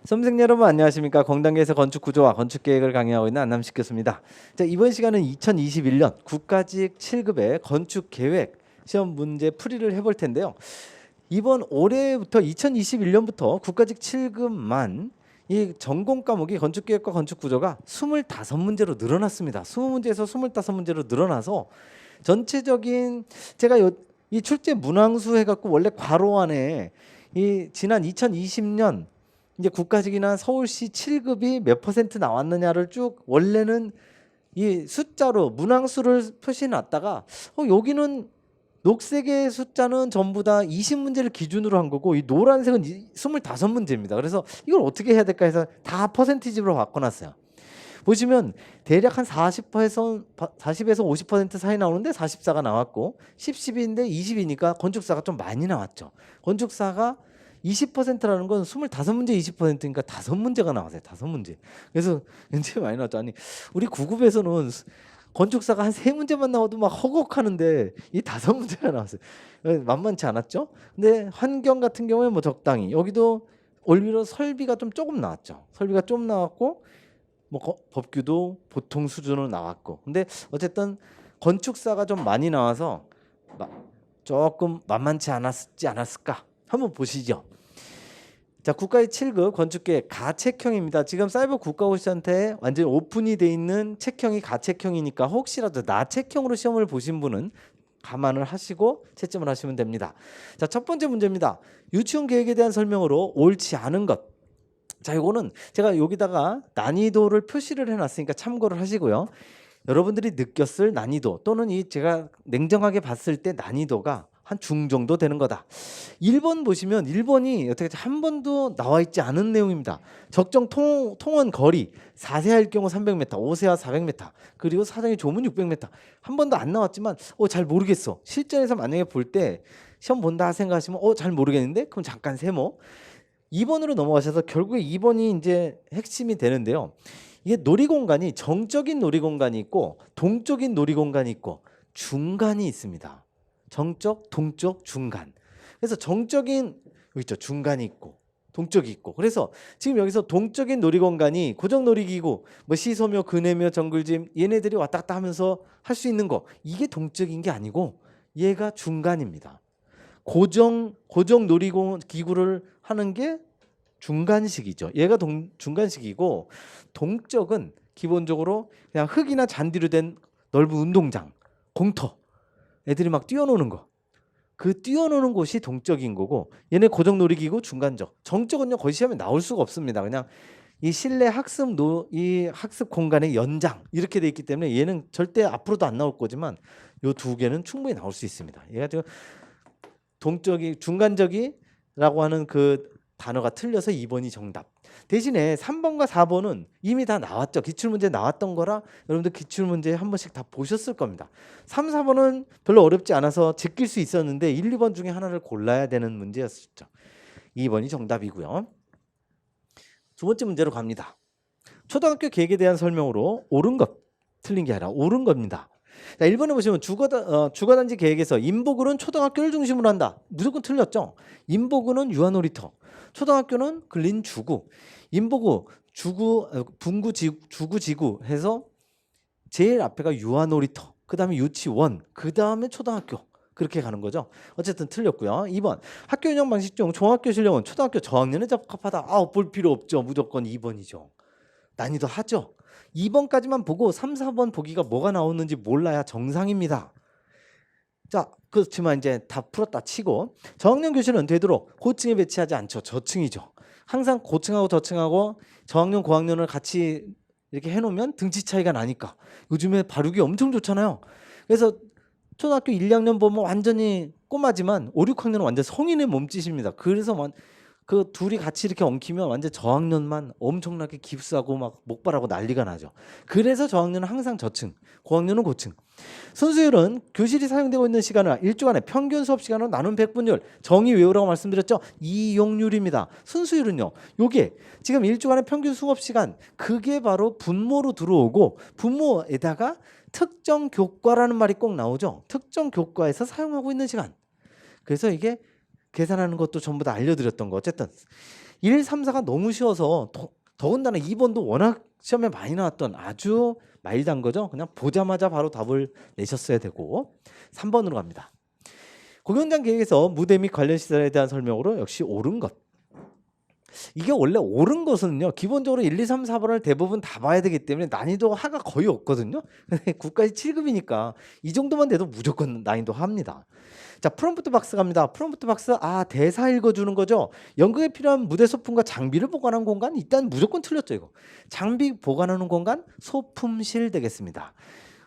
수험생 여러분 안녕하십니까? 공단계에서 건축 구조와 건축 계획을 강의하고 있는 안남식 교수입니다. 자, 이번 시간은 2021년 국가직 7급의 건축 계획 시험 문제 풀이를 해볼 텐데요. 이번 올해부터 2021년부터 국가직 7급만 이 전공 과목이 건축 계획과 건축 구조가 25문제로 늘어났습니다. 20문제에서 25문제로 늘어나서 전체적인 제가 이 출제 문항수 해갖고 원래 괄호 안에 이 지난 2020년 이제 국가직이나 서울시 7급이 몇 퍼센트 나왔느냐를 쭉 원래는 이 숫자로 문항수를 표시해 놨다가 여기는 녹색의 숫자는 전부 다 20문제를 기준으로 한 거고 이 노란색은 25문제입니다. 그래서 이걸 어떻게 해야 될까 해서 다 퍼센티지로 바꿔놨어요. 보시면 대략 한 40에서 50% 사이 나오는데 44가 나왔고 10, 10인데 20이니까 건축사가 좀 많이 나왔죠. 건축사가 20%라는 건 25문제 20%니까 5문제가 나왔어요. 5문제. 그래서 굉장히 많이 나왔죠. 아니 우리 9급에서는 건축사가 한 3문제만 나와도 막 허걱하는데 이 5문제가 나왔어요. 만만치 않았죠. 근데 환경 같은 경우에 뭐 적당히 여기도 오히려 설비가 좀 조금 나왔죠. 설비가 좀 나왔고 뭐 법규도 보통 수준으로 나왔고 근데 어쨌든 건축사가 좀 많이 나와서 조금 만만치 않았지 않았을까 한번 보시죠. 자, 국가의 7급 건축계획 가책형입니다. 지금 사이버 국가고시한테 완전히 오픈이 돼 있는 책형이 가책형이니까 혹시라도 나책형으로 시험을 보신 분은 감안을 하시고 채점을 하시면 됩니다. 자, 첫 번째 문제입니다. 유치원 계획에 대한 설명으로 옳지 않은 것. 자, 이거는 제가 여기다가 난이도를 표시를 해놨으니까 참고를 하시고요. 여러분들이 느꼈을 난이도 또는 이 제가 냉정하게 봤을 때 난이도가 한 중 정도 되는 거다. 1번 보시면 1번이 어떻게 한 번도 나와 있지 않은 내용입니다. 적정 통원 거리 4세할 경우 300m, 5세와 400m, 그리고 사정이 좁으면 600m. 한 번도 안 나왔지만 잘 모르겠어. 실전에서 만약에 볼 때 시험 본다 생각하시면 잘 모르겠는데 그럼 잠깐 세모. 2번으로 넘어가셔서 결국에 2번이 이제 핵심이 되는데요. 이게 놀이공간이 정적인 놀이공간이 있고 동적인 놀이공간이 있고 중간이 있습니다. 정적, 동적, 중간. 그래서 정적인 여기 있죠. 중간이 있고 동적이 있고. 그래서 지금 여기서 동적인 놀이공간이 고정놀이기구, 뭐 시소묘, 그네묘, 정글짐 얘네들이 왔다 갔다 하면서 할 수 있는 거 이게 동적인 게 아니고 얘가 중간입니다. 고정 놀이기구를 하는 게 중간식이죠. 얘가 중간식이고 동적은 기본적으로 그냥 흙이나 잔디로 된 넓은 운동장, 공터, 애들이 막 뛰어노는 거. 그 뛰어노는 곳이 동적인 거고 얘네 고정 놀이기구 중간적. 정적은요 거의 시험에 나올 수가 없습니다. 그냥 이 실내 이 학습 공간의 연장 이렇게 돼 있기 때문에 얘는 절대 앞으로도 안 나올 거지만 요 두 개는 충분히 나올 수 있습니다. 얘가 지금 동적이 중간적이라고 하는 그 단어가 틀려서 2번이 정답. 대신에 3번과 4번은 이미 다 나왔죠. 기출문제 나왔던 거라 여러분들 기출문제 한 번씩 다 보셨을 겁니다. 3, 4번은 별로 어렵지 않아서 제낄 수 있었는데 1, 2번 중에 하나를 골라야 되는 문제였죠. 2번이 정답이고요. 두 번째 문제로 갑니다. 초등학교 계획에 대한 설명으로 옳은 것, 틀린 게 아니라 옳은 겁니다. 자, 1번에 보시면 주거단지 계획에서 인보군은 초등학교를 중심으로 한다. 무조건 틀렸죠. 인보군은 유아놀이터, 초등학교는 근린주구, 인보구 분구 주구지구 해서 제일 앞에가 유아놀이터, 그 다음에 유치원, 그 다음에 초등학교 그렇게 가는 거죠. 어쨌든 틀렸고요. 2번 학교 운영 방식 중 종합교 실력은 초등학교 저학년에 적합하다. 볼 필요 없죠. 무조건 2번이죠. 난이도 하죠. 2번까지만 보고 3, 4번 보기가 뭐가 나오는지 몰라야 정상입니다. 자, 그렇지만 이제 다 풀었다 치고 저학년 교실은 되도록 고층에 배치하지 않죠. 저층이죠. 항상 고층하고 저층하고 저학년 고학년을 같이 이렇게 해놓으면 등치 차이가 나니까 요즘에 발육이 엄청 좋잖아요. 그래서 초등학교 1, 2학년 보면 완전히 꼬마지만 5, 6학년은 완전 성인의 몸짓입니다. 그래서 그 둘이 같이 이렇게 엉키면 완전 저학년만 엄청나게 깁스하고 막 목발하고 난리가 나죠. 그래서 저학년은 항상 저층, 고학년은 고층. 순수율은 교실이 사용되고 있는 시간을 일주간의 평균 수업 시간으로 나눈 백분율. 정의 외우라고 말씀드렸죠. 이용률입니다. 순수율은요. 요게 지금 일주간의 평균 수업 시간 그게 바로 분모로 들어오고 분모에다가 특정 교과라는 말이 꼭 나오죠. 특정 교과에서 사용하고 있는 시간. 그래서 이게 계산하는 것도 전부 다 알려드렸던 거. 어쨌든 1, 3, 4가 너무 쉬워서 더군다나 2번도 워낙 시험에 많이 나왔던 아주 마일드한 거죠. 그냥 보자마자 바로 답을 내셨어야 되고 3번으로 갑니다. 공연장 계획에서 무대 및 관련 시설에 대한 설명으로 역시 옳은 것. 이게 원래 옳은 것은요, 기본적으로 1, 2, 3, 4번을 대부분 다 봐야 되기 때문에 난이도 하가 거의 없거든요. 국가시 7급이니까 이 정도만 돼도 무조건 난이도 합니다. 자, 프롬프트 박스 갑니다. 프롬프트 박스, 대사 읽어주는 거죠. 연극에 필요한 무대 소품과 장비를 보관하는 공간, 일단 무조건 틀렸죠 이거. 장비 보관하는 공간, 소품실 되겠습니다.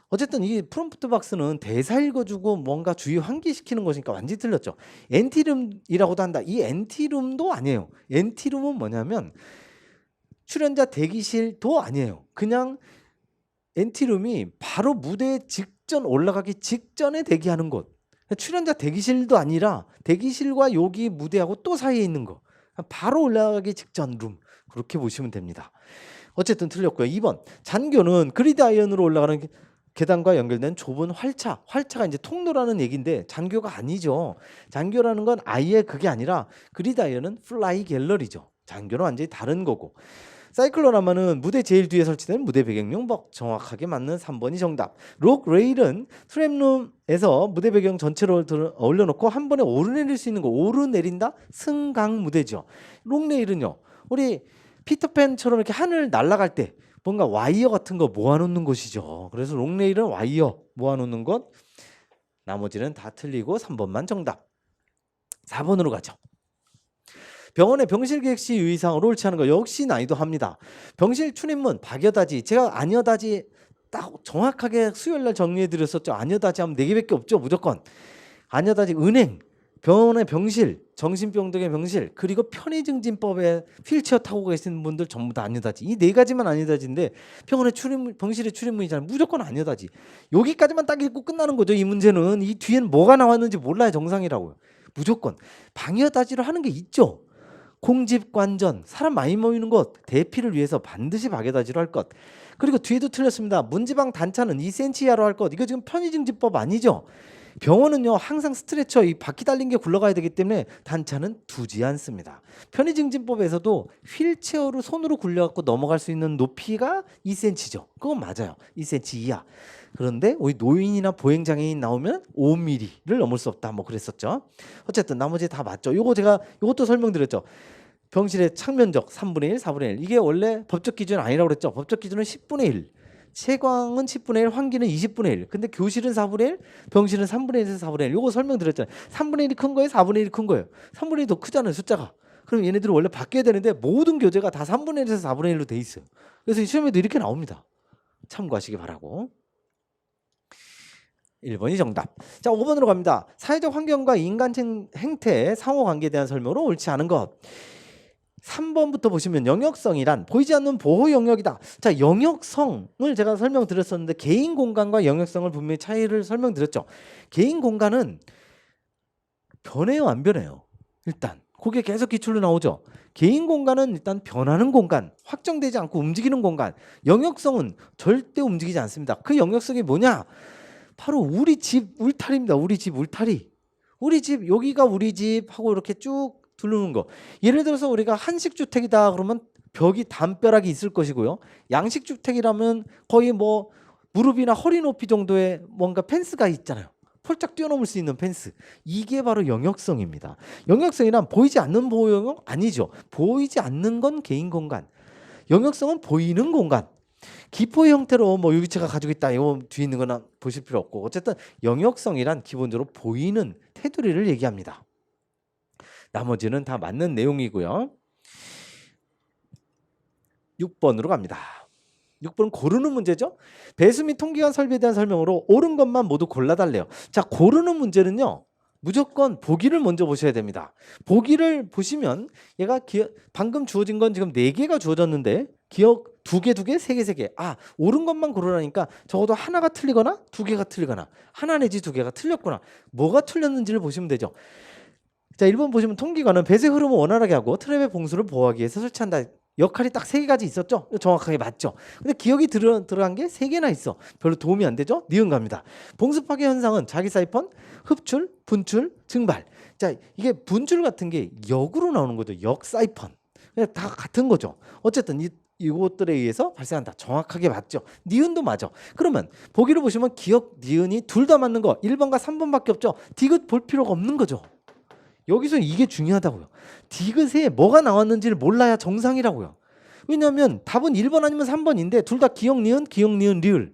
어쨌든 이 프롬프트 박스는 대사 읽어주고 뭔가 주의 환기시키는 것이니까 완전히 틀렸죠. 엔티룸이라고도 한다. 이 엔티룸도 아니에요. 엔티룸은 뭐냐면 출연자 대기실도 아니에요. 그냥 엔티룸이 바로 무대 직전 올라가기 직전에 대기하는 곳. 출연자 대기실도 아니라 대기실과 여기 무대하고 또 사이에 있는 거. 바로 올라가기 직전 룸. 그렇게 보시면 됩니다. 어쨌든 틀렸고요. 2번 잔교는 그리드 아이언으로 올라가는 계단과 연결된 좁은 활차. 활차가 이제 통로라는 얘기인데 잔교가 아니죠. 잔교라는 건 아예 그게 아니라 그리드 아이언은 플라이 갤러리죠. 잔교는 완전히 다른 거고. 사이클로라마는 무대 제일 뒤에 설치된 무대 배경용 정확하게 맞는 3번이 정답. 록 레일은 트램룸에서 무대 배경 전체를 올려놓고 한 번에 오르내릴 수 있는 거. 오르내린다? 승강 무대죠. 록 레일은요, 우리 피터팬처럼 이렇게 하늘 날아갈 때 뭔가 와이어 같은 거 모아놓는 곳이죠. 그래서 롱레일은 와이어 모아놓는 것. 나머지는 다 틀리고 3번만 정답. 4번으로 가죠. 병원의 병실 계획 시 유의사항으로 옳지 않은 거 역시 난이도 합니다. 병실 출입문 박여다지, 제가 아니여다지 딱 정확하게 수요일날 정리해드렸었죠. 아니여다지 하면 4개밖에 없죠. 무조건 아니여다지 은행, 병원의 병실, 정신병동의 병실, 그리고 편의증진법에 휠체어 타고 계시는 분들 전부 다 아니다지. 이 4가지만 아니다지인데 병원의 출입문, 병실의 출입문이잖아요. 무조건 아니다지. 여기까지만 딱 읽고 끝나는 거죠. 이 문제는 이 뒤엔 뭐가 나왔는지 몰라야 정상이라고요. 무조건 방여다지로 하는 게 있죠. 공집관전, 사람 많이 모이는 곳, 대피를 위해서 반드시 박여다지로 할 것. 그리고 뒤에도 틀렸습니다. 문지방 단차는 2cm 이하로 할 것. 이거 지금 편의증진법 아니죠. 병원은요 항상 스트레처 이 바퀴 달린 게 굴러가야 되기 때문에 단차는 두지 않습니다. 편의증진법에서도 휠체어로 손으로 굴려갖고 넘어갈 수 있는 높이가 2cm죠. 그건 맞아요. 2cm 이하. 그런데 우리 노인이나 보행장애인 나오면 5mm를 넘을 수 없다. 뭐 그랬었죠. 어쨌든 나머지 다 맞죠. 요거 제가 요것도 설명드렸죠. 병실의 창면적 3분의 1, 4분의 1. 이게 원래 법적 기준은 아니라고 그랬죠. 법적 기준은 10분의 1. 채광은 10분의 1, 환기는 20분의 1. 근데 교실은 4분의 1, 병실은 3분의 1에서 4분의 1. 요거 설명드렸잖아요. 3분의 1이 큰 거예요? 4분의 1이 큰 거예요? 3분의 1이 더 크잖아요, 숫자가. 그럼 얘네들은 원래 바뀌어야 되는데 모든 교재가 다 3분의 1에서 4분의 1로 돼 있어요. 그래서 이 시험에도 이렇게 나옵니다. 참고하시기 바라고. 1번이 정답. 자, 5번으로 갑니다. 사회적 환경과 인간 행태의 상호관계에 대한 설명으로 옳지 않은 것. 3번부터 보시면 영역성이란 보이지 않는 보호 영역이다. 자, 영역성을 제가 설명드렸었는데 개인 공간과 영역성을 분명히 차이를 설명드렸죠. 개인 공간은 변해요, 안 변해요? 일단 그게 계속 기출로 나오죠. 개인 공간은 일단 변하는 공간, 확정되지 않고 움직이는 공간. 영역성은 절대 움직이지 않습니다. 그 영역성이 뭐냐? 바로 우리 집 울타리입니다. 우리 집 울타리. 우리 집 여기가 우리 집 하고 이렇게 쭉 두르는 거. 예를 들어서 우리가 한식주택이다 그러면 벽이 담벼락이 있을 것이고요. 양식주택이라면 거의 뭐 무릎이나 허리 높이 정도의 뭔가 펜스가 있잖아요. 폴짝 뛰어넘을 수 있는 펜스. 이게 바로 영역성입니다. 영역성이란 보이지 않는 보호 영역 아니죠. 보이지 않는 건 개인 공간. 영역성은 보이는 공간. 기포의 형태로 뭐 유기체가 가지고 있다. 이거 뒤에 있는 거나 보실 필요 없고. 어쨌든 영역성이란 기본적으로 보이는 테두리를 얘기합니다. 나머지는 다 맞는 내용이고요. 6번으로 갑니다. 6번은 고르는 문제죠. 배수 및 통기관 설비에 대한 설명으로 옳은 것만 모두 골라달래요. 자, 고르는 문제는요. 무조건 보기를 먼저 보셔야 됩니다. 보기를 보시면 얘가 방금 주어진 건 지금 4개가 주어졌는데 기억 2개, 2개, 3개, 3개. 옳은 것만 고르라니까 적어도 하나가 틀리거나 2개가 틀리거나 하나 내지 2개가 틀렸거나 뭐가 틀렸는지를 보시면 되죠. 자, 1번 보시면 통기관은 배수의 흐름을 원활하게 하고 트랩의 봉수를 보호하기 위해서 설치한다. 역할이 딱 3가지 있었죠? 정확하게 맞죠? 근데 기억이 들어간 게 3개나 있어. 별로 도움이 안 되죠? 니은 갑니다. 봉수 파괴 현상은 자기 사이펀, 흡출, 분출, 증발. 자, 이게 분출 같은 게 역으로 나오는 거죠. 역 사이펀. 그냥 다 같은 거죠. 어쨌든 이것들에 의해서 발생한다. 정확하게 맞죠. 니은도 맞아. 그러면 보기를 보시면 기역, 니은이 둘 다 맞는 거 1번과 3번밖에 없죠. 디귿 볼 필요가 없는 거죠. 여기서 이게 중요하다고요. 디귿에 뭐가 나왔는지를 몰라야 정상이라고요. 왜냐하면 답은 1번 아니면 3번인데 둘 다 기역, 니은, 리을.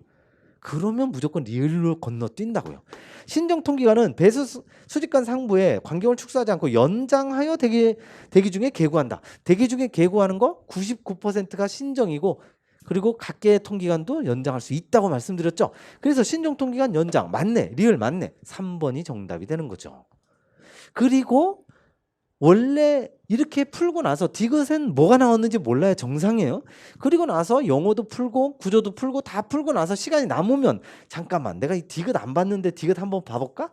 그러면 무조건 리을로 건너뛴다고요. 신정통기관은 배수 수직관 상부에 관경을 축소하지 않고 연장하여 대기 중에 계구한다. 대기 중에 계구하는 거 99%가 신정이고 그리고 각계의 통기관도 연장할 수 있다고 말씀드렸죠. 그래서 신정통기관 연장 맞네. 리을 맞네. 3번이 정답이 되는 거죠. 그리고 원래 이렇게 풀고 나서 디귿엔 뭐가 나왔는지 몰라야 정상이에요. 그리고 나서 영어도 풀고 구조도 풀고 다 풀고 나서 시간이 남으면 잠깐만 내가 이 디귿 안 봤는데 디귿 한번 봐볼까?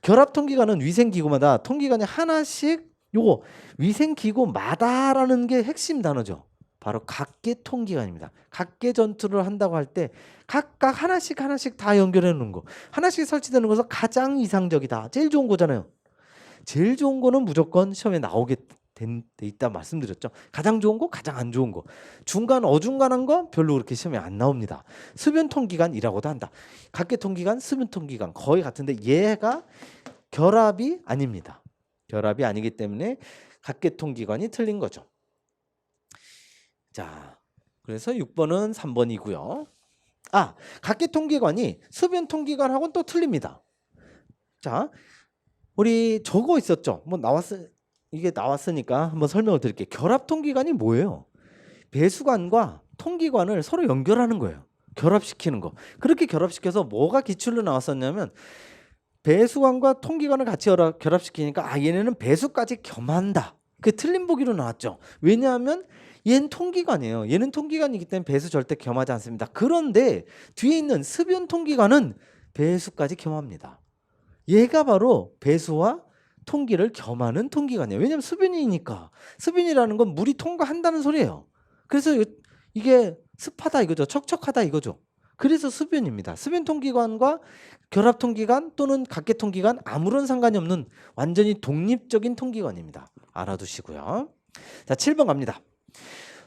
결합통기관은 위생기구마다 통기관이 하나씩 요거 위생기구마다라는 게 핵심 단어죠. 바로 각계통기관입니다. 각계전투를 한다고 할 때 각각 하나씩 다 연결해 놓는 거. 하나씩 설치되는 것은 가장 이상적이다. 제일 좋은 거잖아요. 제일 좋은 거는 무조건 시험에 나오게 돼 있다 말씀드렸죠. 가장 좋은 거, 가장 안 좋은 거. 중간 어중간한 거 별로 그렇게 시험에 안 나옵니다. 수변통기관이라고도 한다. 각계통기관, 수변통기관 거의 같은데 얘가 결합이 아닙니다. 결합이 아니기 때문에 각계통기관이 틀린 거죠. 자, 그래서 6번은 3번이고요. 각계통기관이 수변통기관하고는 또 틀립니다. 자, 우리 저거 있었죠. 이게 나왔으니까 한번 설명을 드릴게요. 결합통기관이 뭐예요? 배수관과 통기관을 서로 연결하는 거예요. 결합시키는 거. 그렇게 결합시켜서 뭐가 기출로 나왔었냐면 배수관과 통기관을 같이 결합시키니까 얘네는 배수까지 겸한다. 그게 틀린 보기로 나왔죠. 왜냐하면 얘는 통기관이에요. 얘는 통기관이기 때문에 배수 절대 겸하지 않습니다. 그런데 뒤에 있는 수변통기관은 배수까지 겸합니다. 얘가 바로 배수와 통기를 겸하는 통기관이에요. 왜냐하면 수변이니까. 수변이라는 건 물이 통과한다는 소리예요. 그래서 이게 습하다 이거죠. 척척하다 이거죠. 그래서 수변입니다. 수변통기관과 결합통기관 또는 각계통기관 아무런 상관이 없는 완전히 독립적인 통기관입니다. 알아두시고요. 자, 7번 갑니다.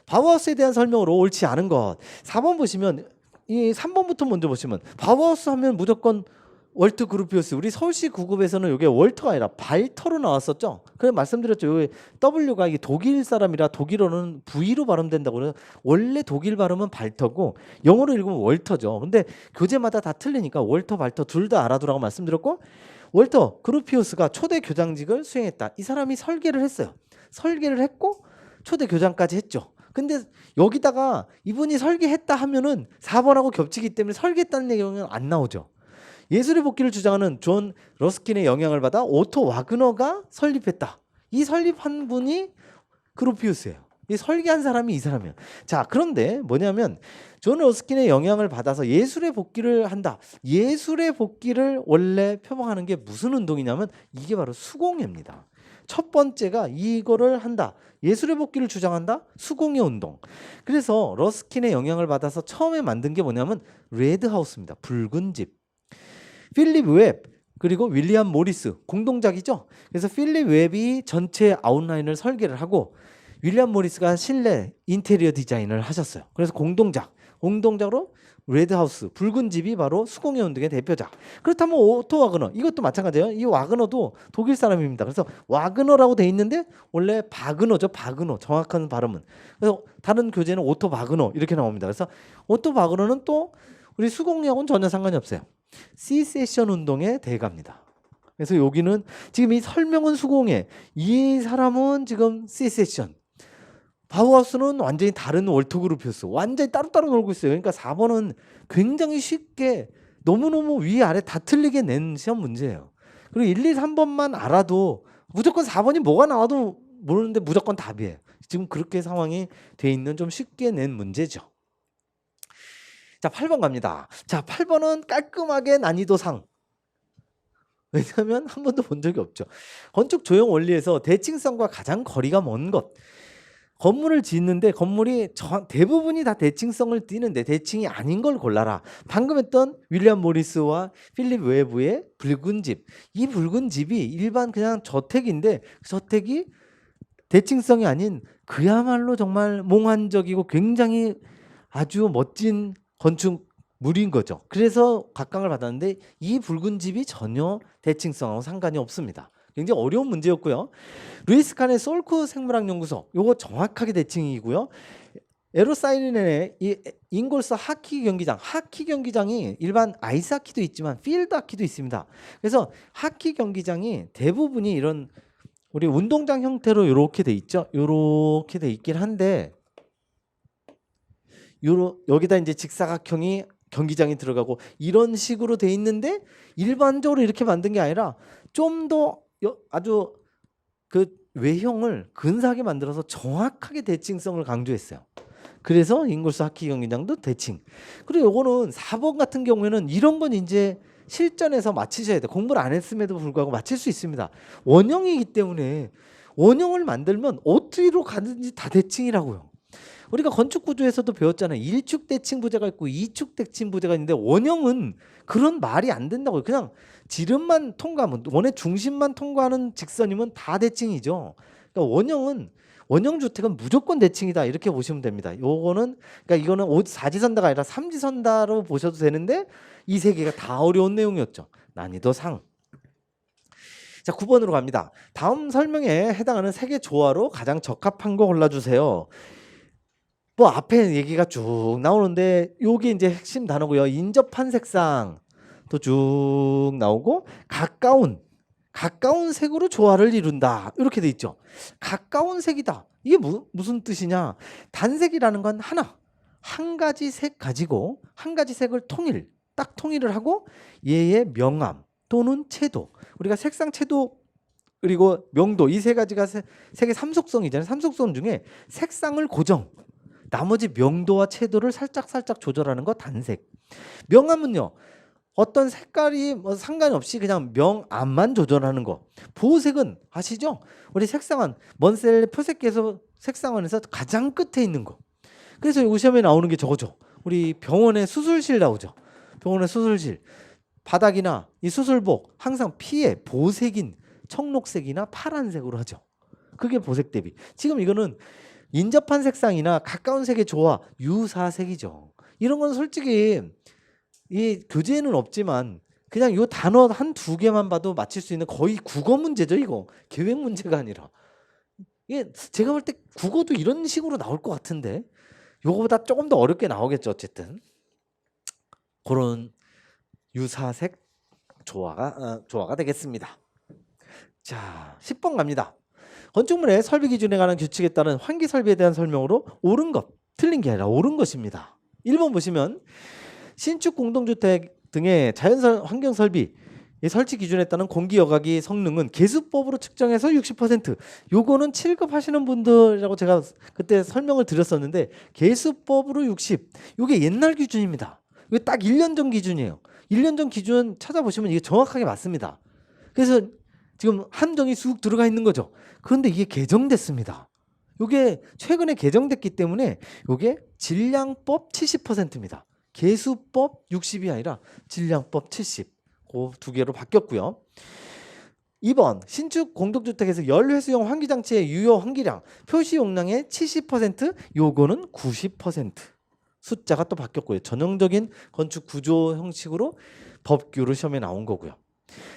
바우하우스에 대한 설명으로 옳지 않은 것. 4번 보시면 이 3번부터 먼저 보시면 바우하우스 하면 무조건 월트 그루피우스. 우리 서울시 9급에서는 이게 월터가 아니라 발터로 나왔었죠. 그래 말씀드렸죠. 요 W가 이게 독일 사람이라 독일어는 V로 발음된다고 그래요. 원래 독일 발음은 발터고 영어로 읽으면 월터죠. 근데 교재마다 다 틀리니까 월터, 발터 둘 다 알아두라고 말씀드렸고 월터 그루피우스가 초대 교장직을 수행했다. 이 사람이 설계를 했어요. 설계를 했고 초대 교장까지 했죠. 근데 여기다가 이분이 설계했다 하면은 4번하고 겹치기 때문에 설계했다는 내용은 안 나오죠. 예술의 복귀를 주장하는 존 러스킨의 영향을 받아 오토 와그너가 설립했다. 이 설립한 분이 그루피우스예요. 이 설계한 사람이 이 사람이에요. 자, 그런데 뭐냐면 존 러스킨의 영향을 받아서 예술의 복귀를 한다. 예술의 복귀를 원래 표방하는 게 무슨 운동이냐면 이게 바로 수공예입니다. 첫 번째가 이거를 한다. 예술의 복귀를 주장한다. 수공예 운동. 그래서 러스킨의 영향을 받아서 처음에 만든 게 뭐냐면 레드하우스입니다. 붉은 집. 필립 웹 그리고 윌리엄 모리스 공동작이죠. 그래서 필립 웹이 전체 아웃라인을 설계를 하고 윌리엄 모리스가 실내 인테리어 디자인을 하셨어요. 그래서 공동작으로 레드하우스 붉은 집이 바로 수공예 운동의 대표작. 그렇다면 오토 와그너 이것도 마찬가지예요. 이 와그너도 독일 사람입니다. 그래서 와그너라고 돼 있는데 원래 바그너죠. 바그너 정확한 발음은. 그래서 다른 교재는 오토 바그너 이렇게 나옵니다. 그래서 오토 바그너는 또 우리 수공예하고는 전혀 상관이 없어요. 시세션 운동의 대가입니다. 그래서 여기는 지금 이 설명은 수공예, 이 사람은 지금 시세션. 바우하우스는 완전히 다른 월터 그루피우스. 완전히 따로따로 놀고 있어요. 그러니까 4번은 굉장히 쉽게 너무너무 위아래 다 틀리게 낸 시험 문제예요. 그리고 1, 2, 3번만 알아도 무조건 4번이 뭐가 나와도 모르는데 무조건 답이에요. 지금 그렇게 상황이 돼 있는 좀 쉽게 낸 문제죠. 자, 8번 갑니다. 자, 8번은 깔끔하게 난이도 상. 왜냐하면 한 번도 본 적이 없죠. 건축 조형 원리에서 대칭성과 가장 거리가 먼 것. 건물을 짓는데 건물이 대부분이 다 대칭성을 띠는데 대칭이 아닌 걸 골라라. 방금 했던 윌리엄 모리스와 필립 웨브의 붉은 집. 이 붉은 집이 일반 그냥 저택인데 저택이 대칭성이 아닌 그야말로 정말 몽환적이고 굉장히 아주 멋진 건축물인 거죠. 그래서 각광을 받았는데 이 붉은 집이 전혀 대칭성하고 상관이 없습니다. 굉장히 어려운 문제였고요. 루이스 칸의 솔크 생물학 연구소 요거 정확하게 대칭이고요. 에로사이렌의 이 인골스 하키 경기장이 일반 아이스 하키도 있지만 필드 하키도 있습니다. 그래서 하키 경기장이 대부분이 이런 우리 운동장 형태로 이렇게 돼 있죠. 이렇게 돼 있긴 한데 여기다 이제 직사각형이 경기장이 들어가고 이런 식으로 돼 있는데 일반적으로 이렇게 만든 게 아니라 좀 더 아주 그 외형을 근사하게 만들어서 정확하게 대칭성을 강조했어요. 그래서 인골스 하키 경기장도 대칭. 그리고 요거는 4번 같은 경우에는 이런 건 이제 실전에서 맞히셔야 돼요. 공부를 안 했음에도 불구하고 맞힐 수 있습니다. 원형이기 때문에 원형을 만들면 어디로 가든지 다 대칭이라고요. 우리가 건축 구조에서도 배웠잖아요. 1축 대칭 부재가 있고 2축 대칭 부재가 있는데 원형은 그런 말이 안 된다고요. 그냥 지름만 통과하면 원의 중심만 통과하는 직선이면 다 대칭이죠. 그러니까 원형 주택은 무조건 대칭이다 이렇게 보시면 됩니다. 요거는 그러니까 이거는 4지선다가 아니라 3지선다로 보셔도 되는데 이 세 개가 다 어려운 내용이었죠. 난이도 상. 자, 9번으로 갑니다. 다음 설명에 해당하는 세 개 조화로 가장 적합한 거 골라주세요. 뭐 앞에 얘기가 쭉 나오는데 요게 이제 핵심 단어고요. 인접한 색상 또 쭉 나오고 가까운 색으로 조화를 이룬다. 이렇게 돼 있죠. 가까운 색이다. 이게 무슨 뜻이냐? 단색이라는 건 한 가지 색 가지고 한 가지 색을 딱 통일을 하고 얘의 명암 또는 채도. 우리가 색상, 채도 그리고 명도 이 세 가지가 색의 삼속성이잖아요. 삼속성 중에 색상을 고정. 나머지 명도와 채도를 살짝 조절하는 거 단색. 명암은요. 어떤 색깔이 뭐 상관이 없이 그냥 명암만 조절하는 거. 보호색은 아시죠? 우리 색상원 먼셀 표색계에서 색상원에서 가장 끝에 있는 거. 그래서 이 시험에 나오는 게 저거죠. 우리 병원의 수술실 나오죠. 병원의 수술실 바닥이나 이 수술복 항상 피해 보색인 청록색이나 파란색으로 하죠. 그게 보색 대비. 지금 이거는 인접한 색상이나 가까운 색의 조화 유사색이죠. 이런 건 솔직히 이 교재에는 없지만 그냥 이 단어 한 두 개만 봐도 맞힐 수 있는 거의 국어 문제죠. 이거 계획 문제가 아니라. 이게 제가 볼 때 국어도 이런 식으로 나올 것 같은데 요거보다 조금 더 어렵게 나오겠죠. 어쨌든 그런 유사색 조화가 되겠습니다. 자, 10번 갑니다. 건축물의 설비 기준에 관한 규칙에 따른 환기 설비에 대한 설명으로 옳은 것, 틀린 게 아니라 옳은 것입니다. 1번 보시면 신축 공동주택 등의 자연설 환경 설비 설치 기준에 따른 공기 여과기 성능은 계수법으로 측정해서 60%. 요거는 7급 하시는 분들이라고 제가 그때 설명을 드렸었는데 계수법으로 60. 요게 옛날 기준입니다. 이게 딱 1년 전 기준이에요. 1년 전 기준 찾아보시면 이게 정확하게 맞습니다. 그래서 지금 함정이 쑥 들어가 있는 거죠. 그런데 이게 개정됐습니다. 요게 최근에 개정됐기 때문에 요게 질량법 70%입니다. 계수법 60이 아니라 질량법 70. 그 두 개로 바뀌었고요. 2번 신축 공동주택에서 열회수용 환기장치의 유효 환기량 표시 용량의 70% 요거는 90%. 숫자가 또 바뀌었고요. 전형적인 건축 구조 형식으로 법규로 시험에 나온 거고요.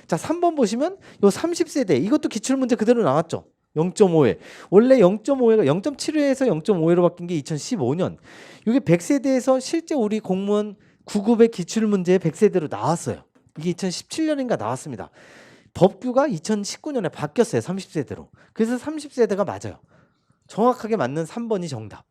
자, 3번 보시면 요 30세대 이것도 기출문제 그대로 나왔죠. 0.5회. 원래 0.5회가 0.7회에서 0.5회로 바뀐 게 2015년. 이게 100세대에서 실제 우리 공무원 9급의 기출문제 100세대로 나왔어요. 이게 2017년인가 나왔습니다. 법규가 2019년에 바뀌었어요. 30세대로. 그래서 30세대가 맞아요. 정확하게 맞는 3번이 정답.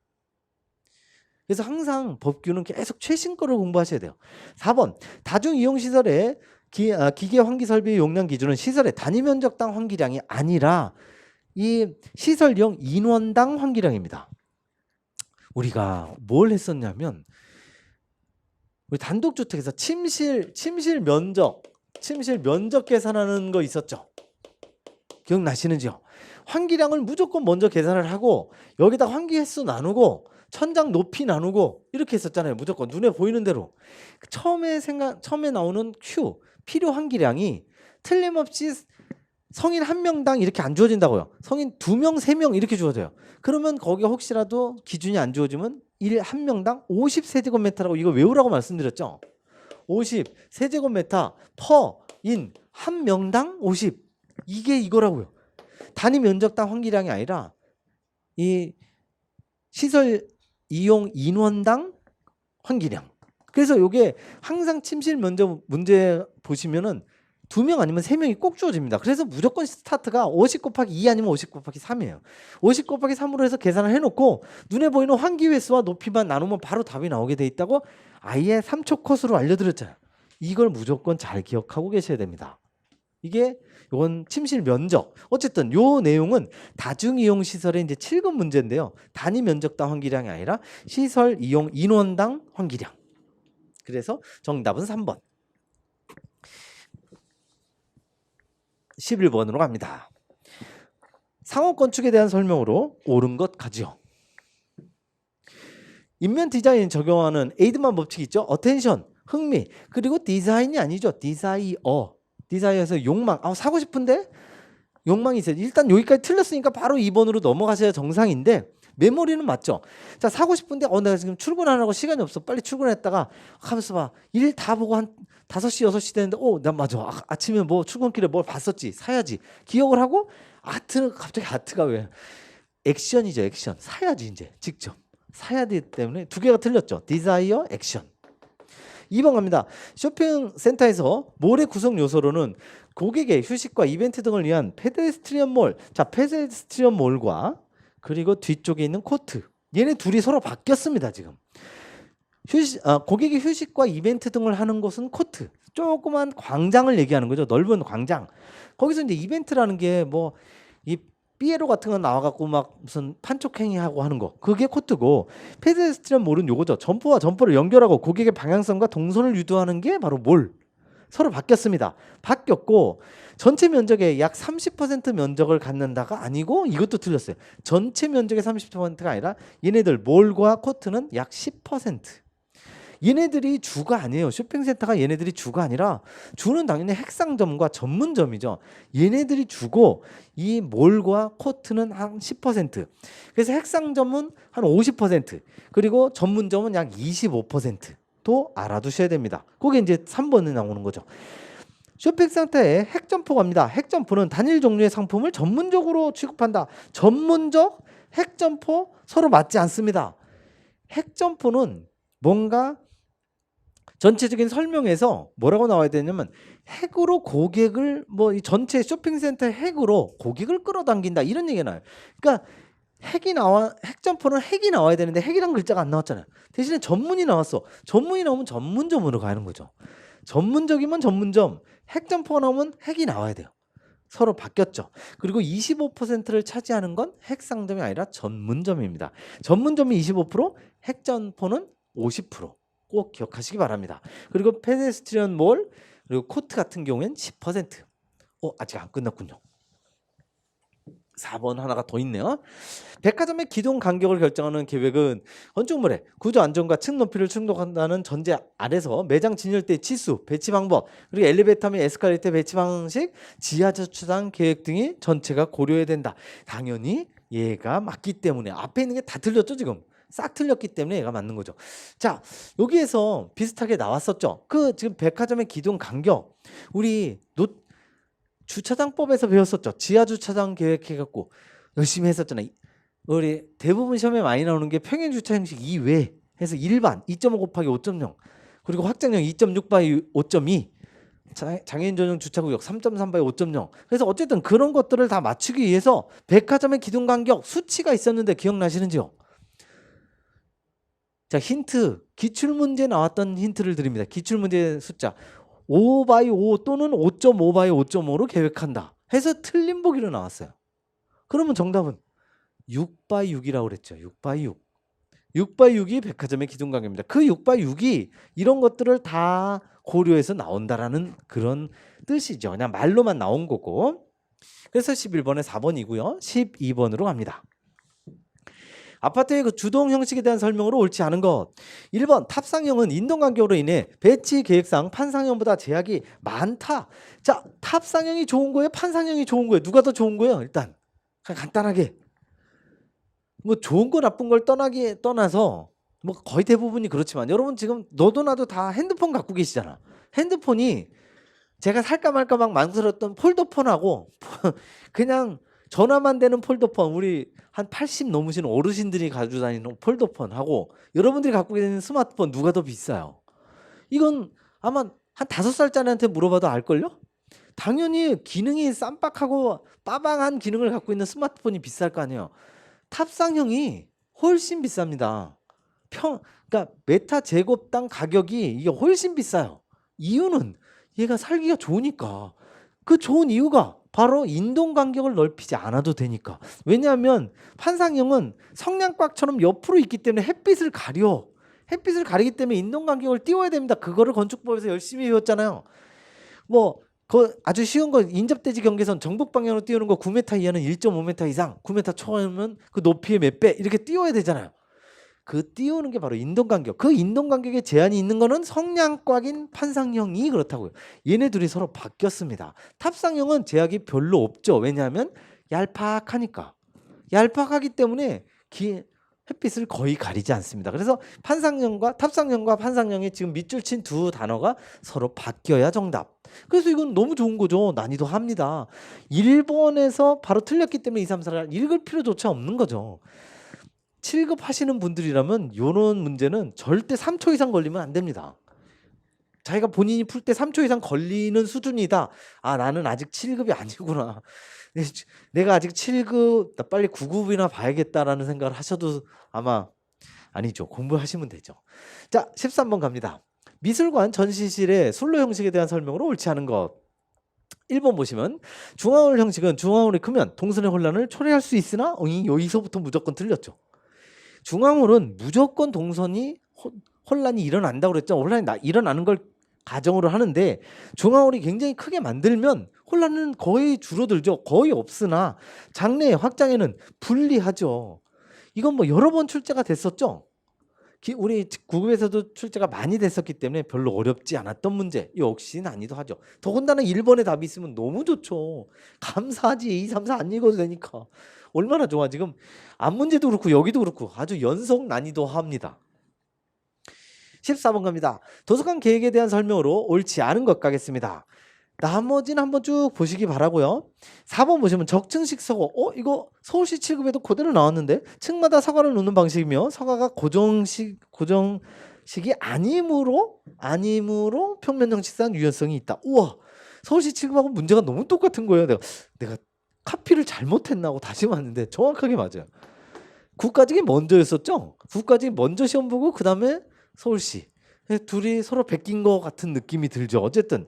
그래서 항상 법규는 계속 최신 거를 공부하셔야 돼요. 4번 다중이용시설의 기계 환기 설비 용량 기준은 시설의 단위 면적당 환기량이 아니라 이 시설 이용 인원당 환기량입니다. 우리가 뭘 했었냐면 우리 단독주택에서 침실 면적 계산하는 거 있었죠. 기억나시는지요? 환기량을 무조건 먼저 계산을 하고 여기다 환기 횟수 나누고 천장 높이 나누고 이렇게 했었잖아요. 무조건 눈에 보이는 대로. 처음에 나오는 Q 필요 환기량이 틀림없이 성인 1명당 이렇게 안 주어진다고요. 성인 2명, 3명 이렇게 주어져요. 그러면 거기가 혹시라도 기준이 안 주어지면 1명당 50세제곱미터라고 이거 외우라고 말씀드렸죠. 50세제곱미터 퍼인 1명당 50. 이게 이거라고요. 단위 면적당 환기량이 아니라 이 시설 이용 인원당 환기량. 그래서 이게 항상 침실 문제 보시면은 2명 아니면 3명이 꼭 주어집니다. 그래서 무조건 스타트가 50 곱하기 2 아니면 50 곱하기 3이에요. 50 곱하기 3으로 해서 계산을 해놓고 눈에 보이는 환기 횟수와 높이만 나누면 바로 답이 나오게 돼 있다고 아예 3초 컷으로 알려드렸잖아요. 이걸 무조건 잘 기억하고 계셔야 됩니다. 이게 이건 침실 면적. 어쨌든 요 내용은 다중이용 시설의 이제 7급 문제인데요. 단위 면적당 환기량이 아니라 시설 이용 인원당 환기량. 그래서 정답은 3번. 11번으로 갑니다. 상업 건축에 대한 설명으로 옳은 것 가지요. 인면 디자인 적용하는 에이드만 법칙 있죠. 어텐션, 흥미, 그리고 디자인이 아니죠. 디자이어에서 욕망. 사고 싶은데 욕망이 있어요. 일단 여기까지 틀렸으니까 바로 2번으로 넘어가셔야 정상인데 메모리는 맞죠. 자, 사고 싶은데 내가 지금 출근하라고 시간이 없어. 빨리 출근했다가 하면서 봐. 일 다 보고 한 5시, 6시 되는데 난 맞아. 아침에 뭐 출근길에 뭘 봤었지. 사야지. 기억을 하고 갑자기 아트가 왜? 액션이죠. 액션. 사야지 이제 직접. 사야 되기 때문에 두 개가 틀렸죠. 디자이어, 액션. 2번 갑니다. 쇼핑센터에서 몰의 구성 요소로는 고객의 휴식과 이벤트 등을 위한 페데스트리언 몰. 자, 페데스트리언 몰과 그리고 뒤쪽에 있는 코트. 얘네 둘이 서로 바뀌었습니다. 지금. 고객의 휴식과 이벤트 등을 하는 곳은 코트. 조그만 광장을 얘기하는 거죠. 넓은 광장. 거기서 이제 이벤트라는 게 뭐 이 삐에로 같은 거 나와갖고 막 무슨 판촉행위하고 하는 거. 그게 코트고 페데스트리언 몰은 요거죠. 점포와 점포를 연결하고 고객의 방향성과 동선을 유도하는 게 바로 몰. 서로 바뀌었습니다. 바뀌었고 전체 면적의 약 30% 면적을 갖는다가 아니고 이것도 틀렸어요. 전체 면적의 30%가 아니라 얘네들 몰과 코트는 약 10%. 얘네들이 주가 아니에요. 쇼핑센터가 얘네들이 주가 아니라 주는 당연히 핵상점과 전문점이죠. 얘네들이 주고 이 몰과 코트는 한 10%. 그래서 핵상점은 한 50%. 그리고 전문점은 약 25%도 알아두셔야 됩니다. 그게 이제 3번에 나오는 거죠. 쇼핑센터에 핵점포가 갑니다. 핵점포는 단일 종류의 상품을 전문적으로 취급한다. 전문적 핵점포 서로 맞지 않습니다. 핵점포는 뭔가 전체적인 설명에서 뭐라고 나와야 되냐면 핵으로 고객을 이 전체 쇼핑센터 핵으로 고객을 끌어당긴다 이런 얘기가 나와요. 그러니까 핵점포는 핵이 나와야 되는데 핵이란 글자가 안 나왔잖아요. 대신에 전문이 나왔어. 전문이 나오면 전문점으로 가는 거죠. 전문적이면 전문점, 핵점포가 나오면 핵이 나와야 돼요. 서로 바뀌었죠. 그리고 25%를 차지하는 건 핵상점이 아니라 전문점입니다. 전문점이 25%, 핵점포는 50%. 꼭 기억하시기 바랍니다. 그리고 페데스트리언 몰 그리고 코트 같은 경우엔 10%. 아직 안 끝났군요. 4번 하나가 더 있네요. 백화점의 기동 간격을 결정하는 계획은 건축물의 구조 안정과 층 높이를 충족한다는 전제 아래서 매장 진열대 치수, 배치 방법, 그리고 엘리베이터 및 에스컬레이터 배치 방식, 지하 주차장 계획 등이 전체가 고려해야 된다. 당연히 얘가 맞기 때문에 앞에 있는 게 다 틀렸죠 지금. 싹 틀렸기 때문에 얘가 맞는 거죠. 자, 여기에서 비슷하게 나왔었죠. 지금 백화점의 기동 간격 우리 주차장법에서 배웠었죠. 지하 주차장 계획해갖고 열심히 했었잖아요. 우리 대부분 시험에 많이 나오는 게 평행 주차 형식 이외 해서 일반 2.5 곱하기 5.0 그리고 확장형 2.6 바이 5.2 장애인 전용 주차구역 3.3 바이 5.0 그래서 어쨌든 그런 것들을 다 맞추기 위해서 백화점의 기동 간격 수치가 있었는데 기억나시는지요? 자, 힌트. 기출문제 나왔던 힌트를 드립니다. 기출문제 숫자 5 바이 5 또는 5.5 바이 5.5로 계획한다 해서 틀린 보기로 나왔어요. 그러면 정답은 6 바이 6이라고 그랬죠. 6 바이 6. 6 바이 6이 백화점의 기준 간격입니다. 그 6 바이 6이 이런 것들을 다 고려해서 나온다라는 그런 뜻이죠. 그냥 말로만 나온 거고. 그래서 11번에 4번이고요. 12번으로 갑니다. 아파트의 그 주동 형식에 대한 설명으로 옳지 않은 것. 1번 탑상형은 인동간격으로 인해 배치 계획상 판상형보다 제약이 많다. 자, 탑상형이 좋은 거예요? 판상형이 좋은 거예요? 누가 더 좋은 거예요? 일단 그냥 간단하게 뭐 좋은 거 나쁜 걸 떠나서 뭐 거의 대부분이 그렇지만 여러분 지금 너도 나도 다 핸드폰 갖고 계시잖아. 핸드폰이 제가 살까 말까 막 망설였던 폴더폰하고 그냥 전화만 되는 폴더폰, 우리 한 80 넘으신 어르신들이 가지고 다니는 폴더폰하고 여러분들이 갖고 계시는 스마트폰 누가 더 비싸요? 이건 아마 한 5살짜리한테 물어봐도 알걸요? 당연히 기능이 쌈박하고 빠방한 기능을 갖고 있는 스마트폰이 비쌀 거 아니에요. 탑상형이 훨씬 비쌉니다. 그러니까 메타 제곱당 가격이 이게 훨씬 비싸요. 이유는 얘가 살기가 좋으니까. 그 좋은 이유가 바로 인동간격을 넓히지 않아도 되니까. 왜냐하면 판상형은 성냥곽처럼 옆으로 있기 때문에 햇빛을 가려. 햇빛을 가리기 때문에 인동간격을 띄워야 됩니다. 그거를 건축법에서 열심히 배웠잖아요. 뭐 아주 쉬운 거 인접대지 경계선 정북 방향으로 띄우는 거 9m 이하는 1.5m 이상, 9m 초과하면 그 높이의 몇 배 이렇게 띄워야 되잖아요. 그 띄우는 게 바로 인동간격. 그 인동간격에 제한이 있는 거는 성냥곽인 판상형이 그렇다고요. 얘네 둘이 서로 바뀌었습니다. 탑상형은 제약이 별로 없죠. 왜냐하면 얄팍하니까. 얄팍하기 때문에 햇빛을 거의 가리지 않습니다. 그래서 탑상형과 판상형이 지금 밑줄 친 두 단어가 서로 바뀌어야 정답. 그래서 이건 너무 좋은 거죠. 난이도 합니다. 1번에서 바로 틀렸기 때문에 2, 3, 4를 읽을 필요조차 없는 거죠. 7급 하시는 분들이라면 이런 문제는 절대 3초 이상 걸리면 안 됩니다. 자기가 본인이 풀 때 3초 이상 걸리는 수준이다. 아, 나는 아직 7급이 아니구나. 내가 아직 7급, 나 빨리 9급이나 봐야겠다라는 생각을 하셔도 아마 아니죠. 공부하시면 되죠. 자, 13번 갑니다. 미술관 전시실의 순로 형식에 대한 설명으로 옳지 않은 것. 1번 보시면 중앙홀 형식은 중앙홀이 크면 동선의 혼란을 초래할 수 있으나 여기서부터 무조건 틀렸죠. 중앙홀은 무조건 동선이 혼란이 일어난다고 그랬죠. 혼란이 일어나는 걸 가정으로 하는데 중앙홀이 굉장히 크게 만들면 혼란은 거의 줄어들죠. 거의 없으나 장래 확장에는 불리하죠. 이건 뭐 여러 번 출제가 됐었죠. 우리 9급에서도 출제가 많이 됐었기 때문에 별로 어렵지 않았던 문제. 역시 난이도 하죠. 더군다나 1번에 답이 있으면 너무 좋죠. 감사하지. 2, 3, 4 안 읽어도 되니까. 얼마나 좋아. 지금 앞 문제도 그렇고 여기도 그렇고 아주 연속 난이도 합니다. 14번 갑니다. 도서관 계획에 대한 설명으로 옳지 않은 것 가겠습니다. 나머지는 한번 쭉 보시기 바라고요. 4번 보시면 적층식 서고 이거 서울시 7급에도 그대로 나왔는데 층마다 서가를 놓는 방식이며 서가가 고정식이 아니므로 평면 형식상 유연성이 있다. 우와, 서울시 7급하고 문제가 너무 똑같은 거예요. 내가 카피를 잘못했나 하고 다시 봤는데 정확하게 맞아요. 국가직이 먼저였었죠. 국가직이 먼저 시험 보고 그 다음에 서울시. 둘이 서로 베낀 것 같은 느낌이 들죠. 어쨌든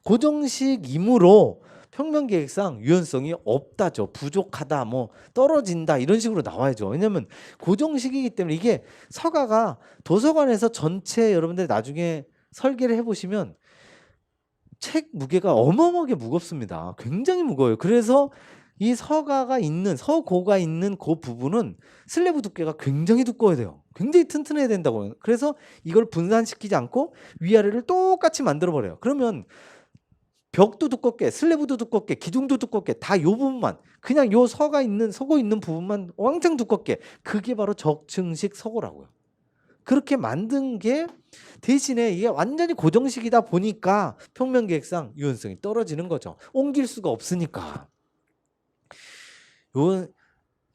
고정식이므로 평면 계획상 유연성이 없다죠. 부족하다, 뭐 떨어진다 이런 식으로 나와야죠. 왜냐면 고정식이기 때문에 이게 서가가 도서관에서 전체 여러분들 나중에 설계를 해보시면 책 무게가 어마어마하게 무겁습니다. 굉장히 무거워요. 그래서 이 서고가 있는 그 부분은 슬래브 두께가 굉장히 두꺼워야 돼요. 굉장히 튼튼해야 된다고요. 그래서 이걸 분산시키지 않고 위아래를 똑같이 만들어 버려요. 그러면 벽도 두껍게, 슬래브도 두껍게, 기둥도 두껍게 다 요 부분만, 그냥 요 서고 있는 부분만 왕창 두껍게, 그게 바로 적층식 서고라고요. 그렇게 만든 게 대신에 이게 완전히 고정식이다 보니까 평면 계획상 유연성이 떨어지는 거죠. 옮길 수가 없으니까.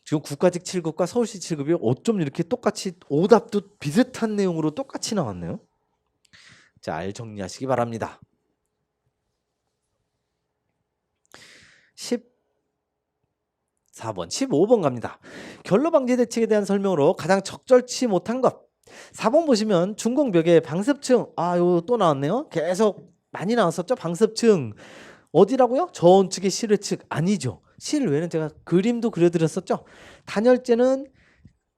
지금 국가직 7급과 서울시 7급이 어쩜 이렇게 똑같이 오답도 비슷한 내용으로 똑같이 나왔네요. 잘 정리하시기 바랍니다. 14번, 15번 갑니다. 결로 방지 대책에 대한 설명으로 가장 적절치 못한 것. 4번 보시면 중공벽에 방습층, 이거 또 나왔네요. 계속 많이 나왔었죠. 방습층 어디라고요? 저온측의 실외측 아니죠. 실외는 제가 그림도 그려드렸었죠. 단열재는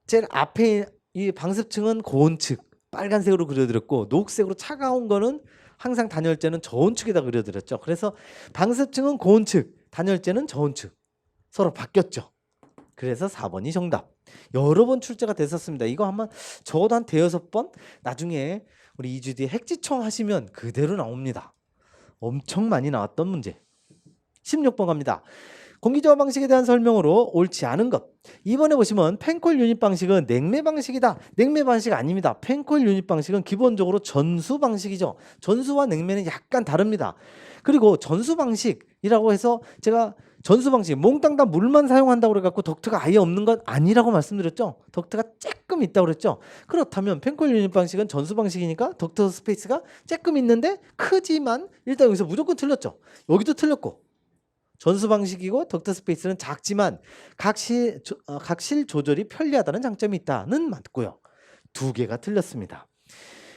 제일 앞에 이 방습층은 고온측 빨간색으로 그려드렸고 녹색으로 차가운 거는 항상 단열재는 저온측에다 그려드렸죠. 그래서 방습층은 고온측, 단열재는 저온측 서로 바뀌었죠. 그래서 4번이 정답. 여러 번 출제가 됐었습니다. 이거 한번 적어도 한 대여섯 번 나중에 우리 2주 뒤에 핵지청 하시면 그대로 나옵니다. 엄청 많이 나왔던 문제. 16번 갑니다. 공기저하 방식에 대한 설명으로 옳지 않은 것. 이번에 보시면 펜콜 유닛 방식은 냉매 방식이다. 냉매 방식 아닙니다. 펜콜 유닛 방식은 기본적으로 전수 방식이죠. 전수와 냉매는 약간 다릅니다. 그리고 전수 방식이라고 해서 제가 전수 방식 몽땅 다 물만 사용한다고 그래갖고 덕트가 아예 없는 건 아니라고 말씀드렸죠. 덕트가 조금 있다고 그랬죠. 그렇다면 펜콜 유닛 방식은 전수 방식이니까 덕트 스페이스가 조금 있는데 크지만 일단 여기서 무조건 틀렸죠. 여기도 틀렸고 전수 방식이고 덕트 스페이스는 작지만 각실 조절이 편리하다는 장점이 있다는 맞고요. 두 개가 틀렸습니다.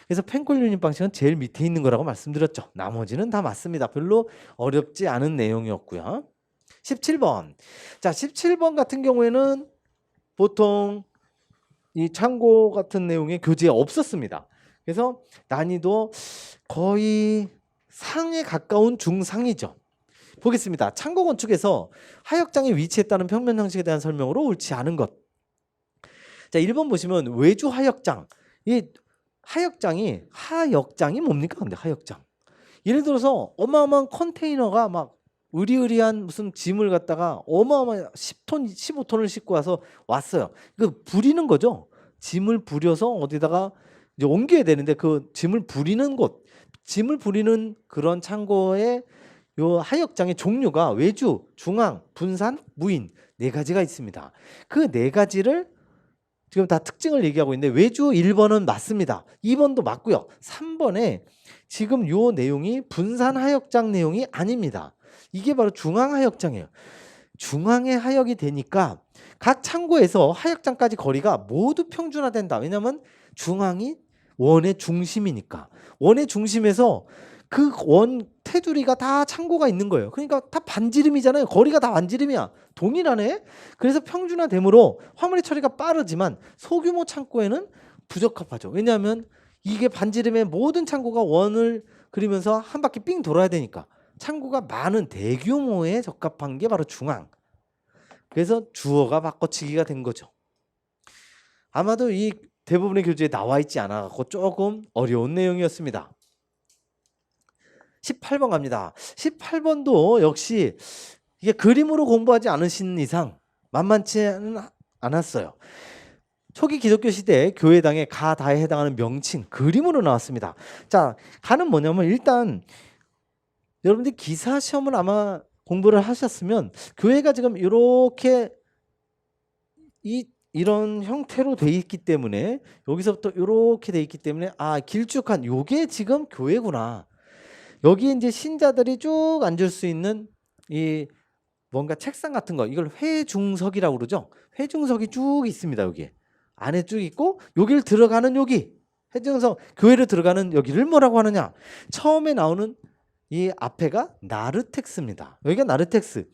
그래서 펜콜 유닛 방식은 제일 밑에 있는 거라고 말씀드렸죠. 나머지는 다 맞습니다. 별로 어렵지 않은 내용이었고요. 17번. 자, 17번 같은 경우에는 보통 이 참고 같은 내용의 교재에 없었습니다. 그래서 난이도 거의 상에 가까운 중상이죠. 보겠습니다. 참고 건축에서 하역장의 위치에 따른 평면 형식에 대한 설명으로 옳지 않은 것. 자, 1번 보시면 외주 하역장. 이 하역장이 뭡니까? 근데 하역장. 예를 들어서 어마어마한 컨테이너가 막 의리의리한 무슨 짐을 갖다가 어마어마한 10톤, 15톤을 싣고 와서 왔어요. 그 부리는 거죠. 짐을 부려서 어디다가 이제 옮겨야 되는데 그 짐을 부리는 곳, 짐을 부리는 그런 창고의 요 하역장의 종류가 외주, 중앙, 분산, 무인 네 가지가 있습니다. 그 네 가지를 지금 다 특징을 얘기하고 있는데 외주 1번은 맞습니다. 2번도 맞고요. 3번에 지금 요 내용이 분산 하역장 내용이 아닙니다. 이게 바로 중앙 하역장이에요. 중앙에 하역이 되니까 각 창고에서 하역장까지 거리가 모두 평준화된다. 왜냐하면 중앙이 원의 중심이니까. 원의 중심에서 그 원 테두리가 다 창고가 있는 거예요. 그러니까 다 반지름이잖아요. 거리가 다 반지름이야. 동일하네. 그래서 평준화되므로 화물의 처리가 빠르지만 소규모 창고에는 부적합하죠. 왜냐하면 이게 반지름의 모든 창고가 원을 그리면서 한 바퀴 삥 돌아야 되니까 창고가 많은 대규모에 적합한 게 바로 중앙. 그래서 주어가 바꿔치기가 된 거죠. 아마도 이 대부분의 교재에 나와 있지 않아서 조금 어려운 내용이었습니다. 18번 갑니다. 18번도 역시 이게 그림으로 공부하지 않으신 이상 만만치는 않았어요. 초기 기독교 시대 교회당의 가다에 해당하는 명칭 그림으로 나왔습니다. 자, 가는 뭐냐면 일단 여러분들이 기사 시험을 아마 공부를 하셨으면 교회가 지금 이렇게 이런 형태로 돼 있기 때문에 여기서부터 이렇게 돼 있기 때문에 아 길쭉한 요게 지금 교회구나. 여기 이제 신자들이 쭉 앉을 수 있는 이 뭔가 책상 같은 거 이걸 회중석이라고 그러죠. 회중석이 쭉 있습니다. 여기 안에 쭉 있고 여기를 들어가는 여기 회중석 교회를 들어가는 여기를 뭐라고 하느냐. 처음에 나오는 이 앞에가 나르텍스입니다. 여기가 나르텍스.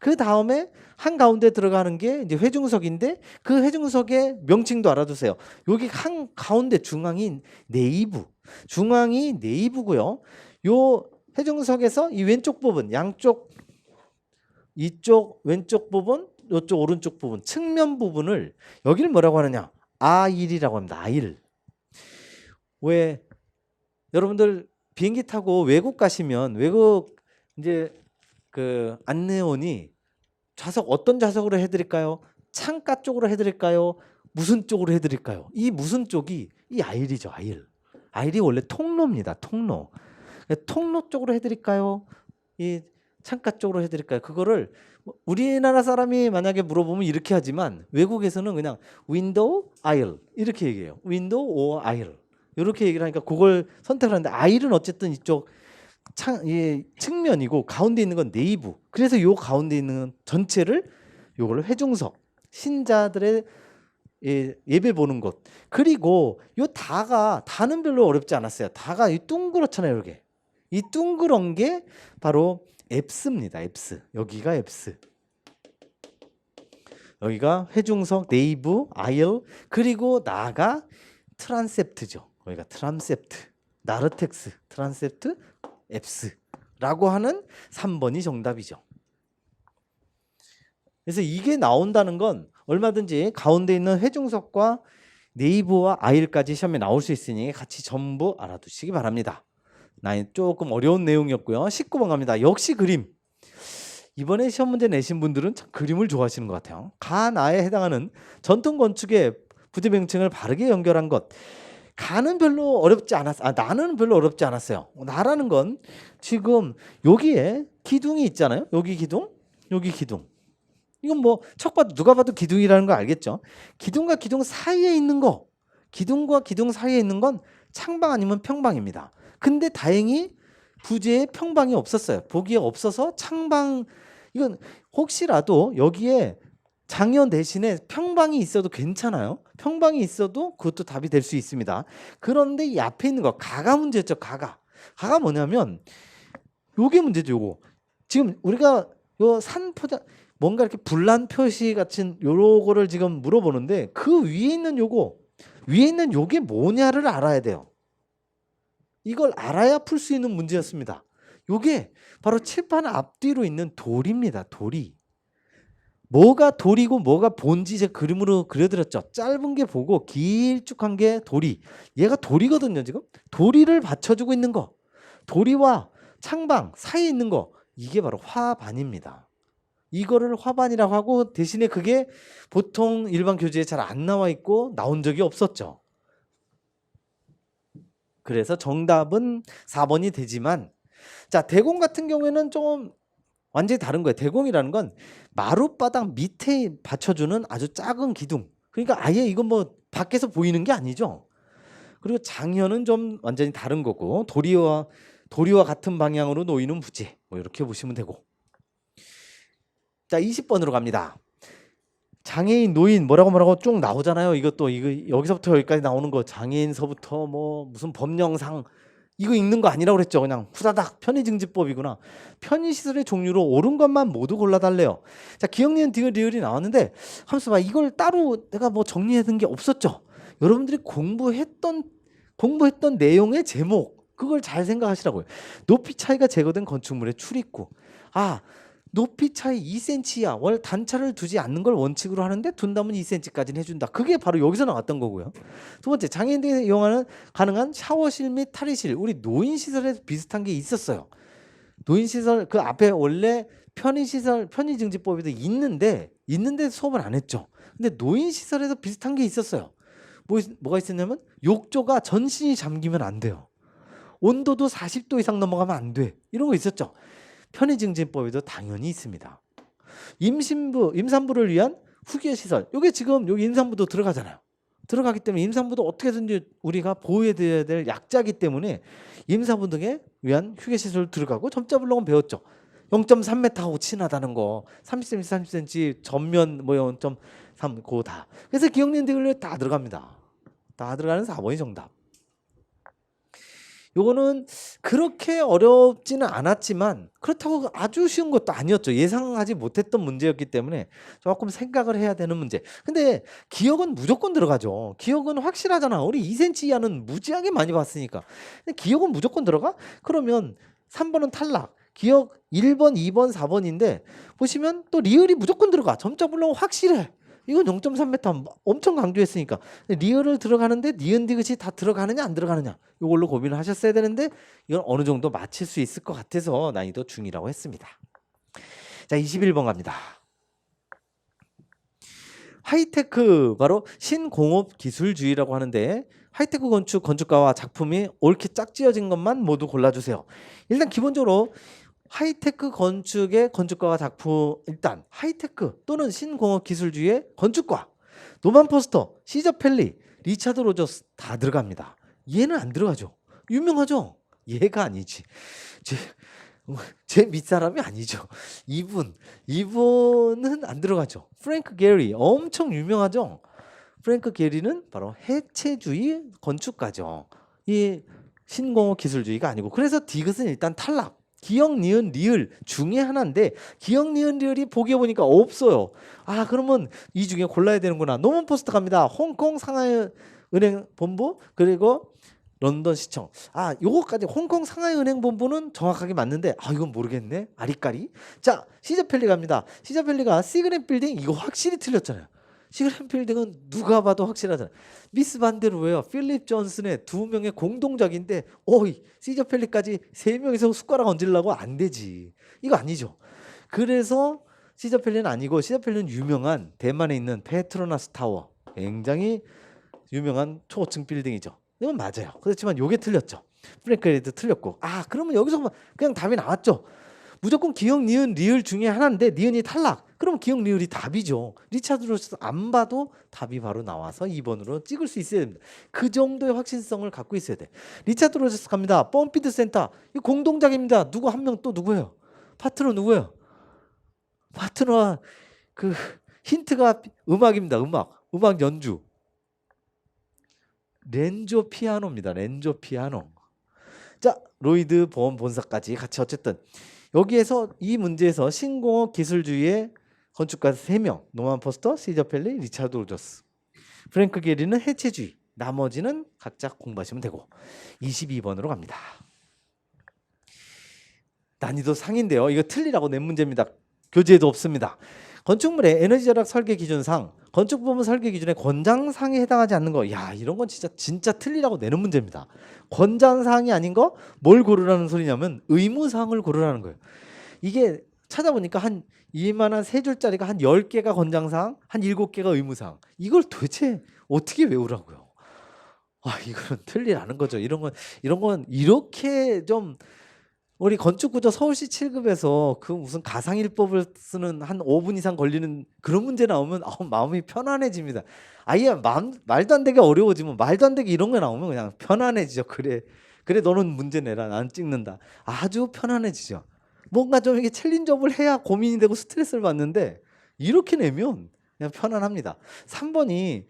그 다음에 한 가운데 들어가는 게 이제 회중석인데 그 회중석의 명칭도 알아두세요. 여기 한 가운데 중앙이 네이브. 중앙이 네이브고요. 요 회중석에서 이 왼쪽 부분, 양쪽 이쪽 왼쪽 부분, 이쪽 오른쪽 부분, 측면 부분을 여기를 뭐라고 하느냐? 아일이라고 합니다. 아일. 왜 여러분들 비행기 타고 외국 가시면 외국 이제 그 안내원이 좌석 어떤 좌석으로 해드릴까요? 창가 쪽으로 해드릴까요? 무슨 쪽으로 해드릴까요? 이 무슨 쪽이 이 아일이죠. 아일. 아일이 원래 통로입니다. 통로. 통로 쪽으로 해드릴까요? 이 창가 쪽으로 해드릴까요? 그거를 우리나라 사람이 만약에 물어보면 이렇게 하지만 외국에서는 그냥 윈도우 아일 이렇게 얘기해요. 윈도우 오 아일 이렇게 얘기를 하니까 그걸 선택을 하는데 아일은 어쨌든 이쪽 측면이고 가운데 있는 건 네이브. 그래서 요 가운데 있는 전체를 요걸 회중석 신자들의 예배 보는 곳. 그리고 요 다는 별로 어렵지 않았어요. 다가 이 둥그렇잖아요. 이게 이 둥그런 게 바로 앱스입니다. 앱스. 여기가 앱스. 여기가 회중석, 네이브, 아일, 그리고 나가 트란셉트죠. 여기가 트란셉트, 나르텍스, 트란셉트, 앱스라고 하는 3번이 정답이죠. 그래서 이게 나온다는 건 얼마든지 가운데 있는 회중석과 네이버와 아일까지 시험에 나올 수 있으니 같이 전부 알아두시기 바랍니다. 조금 어려운 내용이었고요. 19번 갑니다. 역시 그림. 이번에 시험 문제 내신 분들은 참 그림을 좋아하시는 것 같아요. 가나에 해당하는 전통 건축의 부지명칭을 바르게 연결한 것. 가는 별로 어렵지 않았어. 나는 별로 어렵지 않았어요. 나라는 건 지금 여기에 기둥이 있잖아요. 여기 기둥, 여기 기둥. 이건 뭐 척 봐도 누가 봐도 기둥이라는 거 알겠죠? 기둥과 기둥 사이에 있는 거, 기둥과 기둥 사이에 있는 건 창방 아니면 평방입니다. 근데 다행히 부지에 평방이 없었어요. 보기에 없어서 창방, 이건 혹시라도 여기에 장연 대신에 평방이 있어도 괜찮아요. 평방이 있어도 그것도 답이 될 수 있습니다. 그런데 이 앞에 있는 거 가가 문제였죠. 가가 뭐냐면 요게 문제죠. 요거 지금 우리가 요 산포자 뭔가 이렇게 분란 표시 같은 요거를 지금 물어보는데 그 위에 있는 요게 뭐냐를 알아야 돼요. 이걸 알아야 풀 수 있는 문제였습니다. 요게 바로 칠판 앞뒤로 있는 돌입니다. 돌이. 뭐가 돌이고 뭐가 본지 제가 그림으로 그려드렸죠. 짧은 게 보고 길쭉한 게 돌이. 얘가 돌이거든요. 지금 돌이를 받쳐주고 있는 거, 돌이와 창방 사이에 있는 거, 이게 바로 화반입니다. 이거를 화반이라고 하고 대신에 그게 보통 일반 교재에 잘 안 나와 있고 나온 적이 없었죠. 그래서 정답은 4번이 되지만, 자, 대공 같은 경우에는 좀 완전히 다른 거예요. 대공이라는 건 마룻바닥 밑에 받쳐주는 아주 작은 기둥. 그러니까 아예 이건 뭐 밖에서 보이는 게 아니죠. 그리고 장현은 좀 완전히 다른 거고, 도리와 같은 방향으로 놓이는 부지, 뭐 이렇게 보시면 되고. 자, 20번으로 갑니다. 장애인, 노인 뭐라고 쭉 나오잖아요. 이거 여기서부터 여기까지 나오는 거, 장애인서부터 뭐 무슨 법령상 이거 읽는 거 아니라고 그랬죠. 그냥 후다닥 편의증지법이구나. 편의시설의 종류로 옳은 것만 모두 골라달래요. 자, 기억, 니은, 디귿, 리을이 나왔는데 하면서 봐, 이걸 따로 내가 뭐 정리해둔 게 없었죠. 여러분들이 공부했던 내용의 제목, 그걸 잘 생각하시라고요. 높이 차이가 제거된 건축물의 출입구. 높이 차이 2cm야. 월 단차를 두지 않는 걸 원칙으로 하는데 둔다면 2cm까지는 해준다. 그게 바로 여기서 나왔던 거고요. 두 번째, 장애인들이 이용하는 가능한 샤워실 및 탈의실. 우리 노인시설에서 비슷한 게 있었어요. 노인시설 그 앞에 원래 편의시설 편의증지법에도 있는데 수업을 안 했죠. 근데 노인시설에서 비슷한 게 있었어요. 뭐가 있었냐면 욕조가 전신이 잠기면 안 돼요. 온도도 40도 이상 넘어가면 안 돼. 이런 거 있었죠. 편의증진법에도 당연히 있습니다. 임산부를 위한 후기시설. 이게 지금 여기 임산부도 들어가잖아요. 들어가기 때문에 임산부도 어떻게든지 우리가 보호해드려야 될 약자이기 때문에 임산부 등에 위한 휴게시설 들어가고 점자 블록은 배웠죠. 0.3m하고 친하다는 거, 30cm, 30cm, 전면 뭐 0.3 그거 다. 그래서 기억니은 다 들어갑니다. 다 들어가는 4번이 정답. 요거는 그렇게 어렵지는 않았지만 그렇다고 아주 쉬운 것도 아니었죠. 예상하지 못했던 문제였기 때문에 조금 생각을 해야 되는 문제. 근데 기억은 무조건 들어가죠. 기억은 확실하잖아. 우리 2cm 이하는 무지하게 많이 봤으니까. 근데 기억은 무조건 들어가? 그러면 3번은 탈락. 기억 1번, 2번, 4번인데 보시면 또 리을이 무조건 들어가. 점자 불러면 확실해. 이건 0.3m 엄청 강조했으니까. 리을을 들어가는데 니은 디귿이 다 들어가느냐 안 들어가느냐 이걸로 고민을 하셨어야 되는데 이건 어느 정도 맞힐 수 있을 것 같아서 난이도 중이라고 했습니다. 자, 21번 갑니다. 하이테크, 바로 신공업 기술주의라고 하는데 하이테크 건축가와 작품이 옳게 짝지어진 것만 모두 골라주세요. 일단 기본적으로 하이테크 건축의 건축가와 작품, 일단 하이테크 또는 신공업 기술주의의 건축가, 노만 포스터, 시저 펠리, 리차드 로저스 다 들어갑니다. 얘는 안 들어가죠. 유명하죠. 얘가 아니지. 제 밑사람이 아니죠. 이분은 안 들어가죠. 프랭크 게리 엄청 유명하죠. 프랭크 게리는 바로 해체주의 건축가죠. 이 신공업 기술주의가 아니고, 그래서 디귿은 일단 탈락. 기억, 니은, 리을 중에 하나인데 기억, 니은, 리을이 보기에 보니까 없어요. 그러면 이 중에 골라야 되는구나. 노먼 포스터 갑니다. 홍콩 상하이 은행 본부 그리고 런던 시청. 요거까지 홍콩 상하이 은행 본부는 정확하게 맞는데 이건 모르겠네. 아리까리. 자, 시저펠리 갑니다. 시저펠리가 시그넷 빌딩 이거 확실히 틀렸잖아요. 시그램 필딩은 누가 봐도 확실하잖아. 미스 반데로웨어, 필립 존슨의 두 명의 공동작인데 시저 펠리까지 세 명이서 숟가락 얹으려고 안 되지. 이거 아니죠. 그래서 시저 펠리는 아니고 시저 펠리는 유명한 대만에 있는 페트로나스 타워. 굉장히 유명한 초고층 빌딩이죠. 이건 맞아요. 그렇지만 요게 틀렸죠. 프랭크 리드 틀렸고. 그러면 여기서 그냥 답이 나왔죠. 무조건 기역, 니은, 리을 중에 하나인데 니은이 탈락. 그럼 기역, 리을이 답이죠. 리차드 로스 안 봐도 답이 바로 나와서 2번으로 찍을 수 있어야 됩니다. 그 정도의 확신성을 갖고 있어야 돼. 리차드 로스 갑니다. 펌피드 센터. 이 공동작입니다. 누구 한 명 또 누구예요? 파트너 누구예요? 파트너 그 힌트가 음악입니다. 음악 연주. 렌조 피아노입니다. 렌조 피아노. 자, 로이드 보험 본사까지 같이 어쨌든 여기에서 이 문제에서 신공업 기술주의의 건축가 3명, 노만 포스터, 시저 펠리, 리차드 로저스. 프랭크 게리는 해체주의. 나머지는 각자 공부하시면 되고 22번으로 갑니다. 난이도 상인데요. 이거 틀리라고 낸 문제입니다. 교재에도 없습니다. 건축물의 에너지 절약 설계 기준상 건축부문 설계 기준에 권장사항에 해당하지 않는 거. 이런 건 진짜 틀리라고 내는 문제입니다. 권장사항이 아닌 거 뭘 고르라는 소리냐면 의무사항을 고르라는 거예요. 이게 찾아보니까 한 이만한 세 줄짜리가 한 10개가 권장사항, 한 7개가 의무사항. 이걸 도대체 어떻게 외우라고요? 이거는 틀리라는 거죠. 이런 건 이렇게 좀 우리 건축구조 서울시 7급에서 그 무슨 가상일법을 쓰는 한 5분 이상 걸리는 그런 문제 나오면 마음이 편안해집니다. 아예 말도 안 되게 어려워지면 말도 안 되게 이런 거 나오면 그냥 편안해지죠. 그래 너는 문제 내라. 나는 찍는다. 아주 편안해지죠. 뭔가 좀 이게 챌린저블 해야 고민이 되고 스트레스를 받는데 이렇게 내면 그냥 편안합니다. 3번이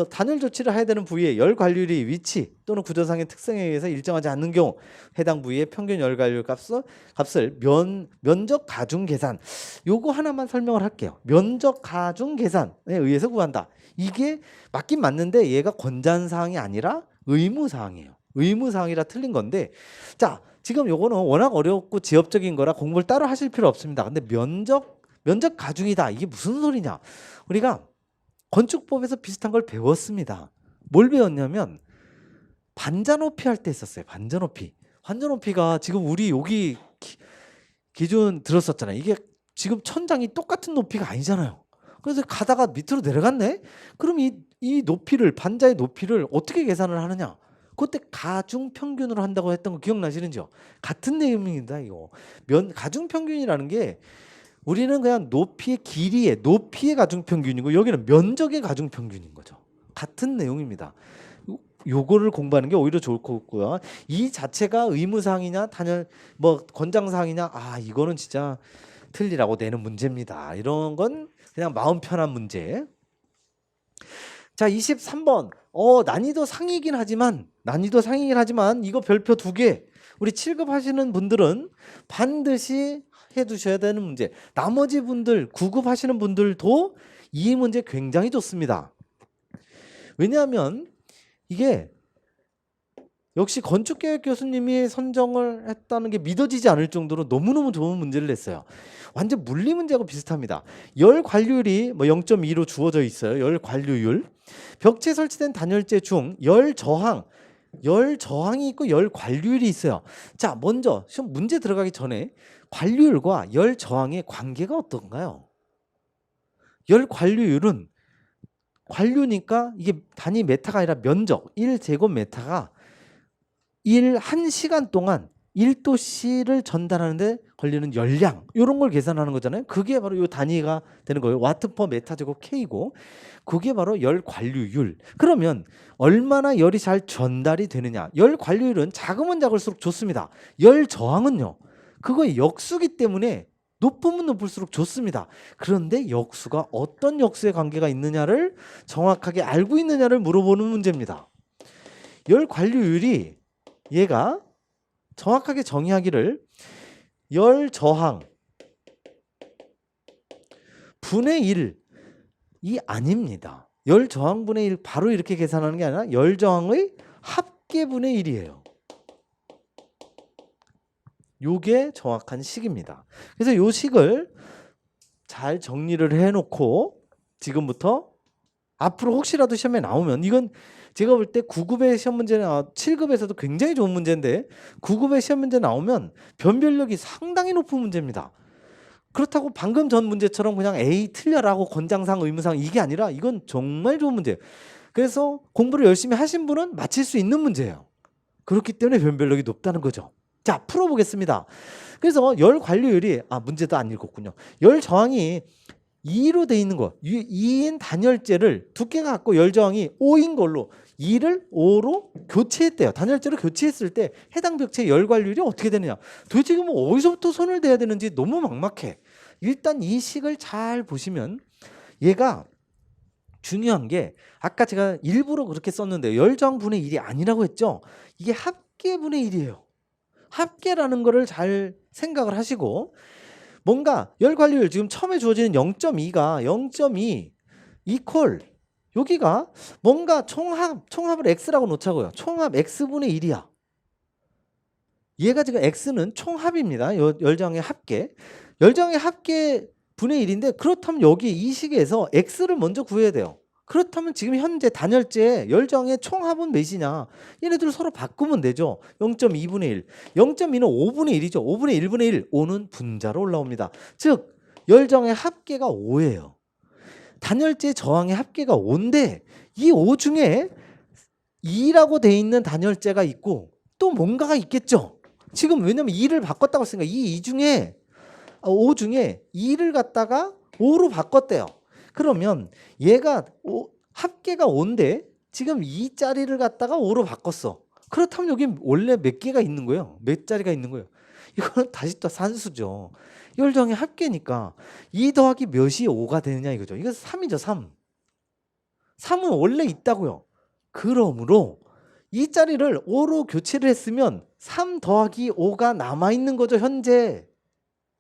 단열 조치를 해야 되는 부위의 열 관리율이 위치 또는 구조상의 특성에 의해서 일정하지 않는 경우 해당 부위의 평균 열 관리율 값을 면적 가중 계산. 요거 하나만 설명을 할게요. 면적 가중 계산에 의해서 구한다. 이게 맞긴 맞는데 얘가 권장사항이 아니라 의무사항이에요. 의무사항이라 틀린 건데 자 지금 요거는 워낙 어렵고 지엽적인 거라 공부를 따로 하실 필요 없습니다. 근데 면적 가중이다. 이게 무슨 소리냐? 우리가 건축법에서 비슷한 걸 배웠습니다. 뭘 배웠냐면 반자높이 할 때 있었어요. 반자높이가 지금 우리 여기 기준 들었었잖아요. 이게 지금 천장이 똑같은 높이가 아니잖아요. 그래서 가다가 밑으로 내려갔네? 그럼 이 높이를 반자의 높이를 어떻게 계산을 하느냐? 그때 가중 평균으로 한다고 했던 거 기억나시는지요? 같은 내용입니다. 이거 가중 평균이라는 게 우리는 그냥 높이의 가중평균이고 여기는 면적의 가중평균인 거죠. 같은 내용입니다. 요거를 공부하는 게 오히려 좋을 것 같고요. 이 자체가 의무사항이냐 단열 권장사항이냐 이거는 진짜 틀리라고 내는 문제입니다. 이런 건 그냥 마음 편한 문제. 자 23번 난이도 상이긴 하지만 이거 별표 2개 우리 7급 하시는 분들은 반드시 해두셔야 되는 문제. 나머지 분들 9급 하시는 분들도 이 문제 굉장히 좋습니다. 왜냐하면 이게 역시 건축계획 교수님이 선정을 했다는 게 믿어지지 않을 정도로 너무너무 좋은 문제를 냈어요. 완전 물리 문제하고 비슷합니다. 열 관류율이 0.2로 주어져 있어요. 열 관류율. 벽체에 설치된 단열재 중 열 저항이 있고 열 관류율이 있어요. 자, 먼저 시험 문제 들어가기 전에 관류율과 열 저항의 관계가 어떤가요? 열 관류율은 관류니까 이게 단위 메타가 아니라 면적 1제곱미터가 1시간 동안 1도씨를 전달하는데 걸리는 열량 이런 걸 계산하는 거잖아요. 그게 바로 이 단위가 되는 거예요. 와트 퍼 메타 제곱 K고 그게 바로 열 관류율. 그러면 얼마나 열이 잘 전달이 되느냐. 열 관류율은 작으면 작을수록 좋습니다. 열 저항은요. 그거의 역수기 때문에 높으면 높을수록 좋습니다. 그런데 역수가 어떤 역수의 관계가 있느냐를 정확하게 알고 있느냐를 물어보는 문제입니다. 열 관류율이 얘가 정확하게 정의하기를 열 저항 분의 1이 아닙니다. 열 저항 분의 1 바로 이렇게 계산하는 게 아니라 열 저항의 합계분의 1이에요. 요게 정확한 식입니다. 그래서 요 식을 잘 정리를 해놓고 지금부터 앞으로 혹시라도 시험에 나오면 이건 제가 볼 때 9급의 시험 문제나 7급에서도 굉장히 좋은 문제인데 9급의 시험 문제 나오면 변별력이 상당히 높은 문제입니다. 그렇다고 방금 전 문제처럼 그냥 A 틀려라고 권장상 의무상 이게 아니라 이건 정말 좋은 문제예요. 그래서 공부를 열심히 하신 분은 맞힐 수 있는 문제예요. 그렇기 때문에 변별력이 높다는 거죠. 자, 풀어보겠습니다. 그래서 열 관료율이 문제도 안 읽었군요. 열 저항이 2로 돼 있는 거, 2인 단열재를 두께가 같고 열 저항이 5인 걸로 2를 5로 교체했대요. 단열재로 교체했을 때 해당 벽체의 열 관료율이 어떻게 되느냐. 도대체 이거 뭐 어디서부터 손을 대야 되는지 너무 막막해. 일단 이 식을 잘 보시면 얘가 중요한 게 아까 제가 일부러 그렇게 썼는데 열 저항분의 1이 아니라고 했죠. 이게 합계분의 1이에요. 합계라는 거를 잘 생각을 하시고 뭔가 열 관료율 지금 처음에 주어지는 0.2가 0.2 이퀄 여기가 뭔가 총합을 x라고 놓자고요. 총합 x분의 1이야. 얘가 지금 x는 총합입니다. 열정의 합계. 열정의 합계 분의 1인데 그렇다면 여기 이 식에서 x를 먼저 구해야 돼요. 그렇다면 지금 현재 단열재의 열정의 총합은 몇이냐. 얘네들 서로 바꾸면 되죠. 0.2분의 1. 0.2는 5분의 1이죠. 5분의 1분의 1. 5는 분자로 올라옵니다. 즉 열정의 합계가 5예요. 단열재 저항의 합계가 5인데 이 5 중에 2라고 돼 있는 단열재가 있고 또 뭔가가 있겠죠. 지금 왜냐면 2를 바꿨다고 했으니까 이 5 중에 2를 갖다가 5로 바꿨대요. 그러면 얘가 합계가 5인데 지금 2짜리를 갖다가 5로 바꿨어. 그렇다면 여기 원래 몇 개가 있는 거예요? 몇 자리가 있는 거예요? 이거는 다시 또 산수죠. 열정의 합계니까 2 더하기 몇이 5가 되느냐 이거죠. 이거 3이죠. 3. 3은 원래 있다고요. 그러므로 이 자리를 5로 교체를 했으면 3 더하기 5가 남아있는 거죠. 현재.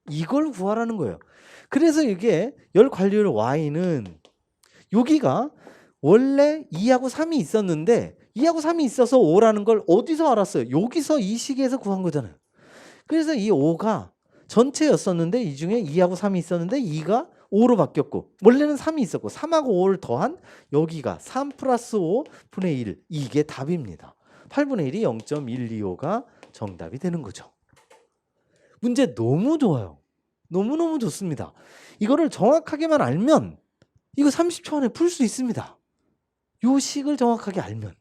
이걸 구하라는 거예요. 그래서 이게 열 관료율 Y는 여기가 원래 2하고 3이 있었는데 2하고 3이 있어서 5라는 걸 어디서 알았어요? 여기서 이 식에서 구한 거잖아요. 그래서 이 5가 전체였었는데 이 중에 2하고 3이 있었는데 2가 5로 바뀌었고 원래는 3이 있었고 3하고 5를 더한 여기가 3 플러스 5 분의 1 이게 답입니다. 8분의 1이 0.125가 정답이 되는 거죠. 문제 너무 좋아요. 너무너무 좋습니다. 이거를 정확하게만 알면 이거 30초 안에 풀 수 있습니다. 요 식을 정확하게 알면.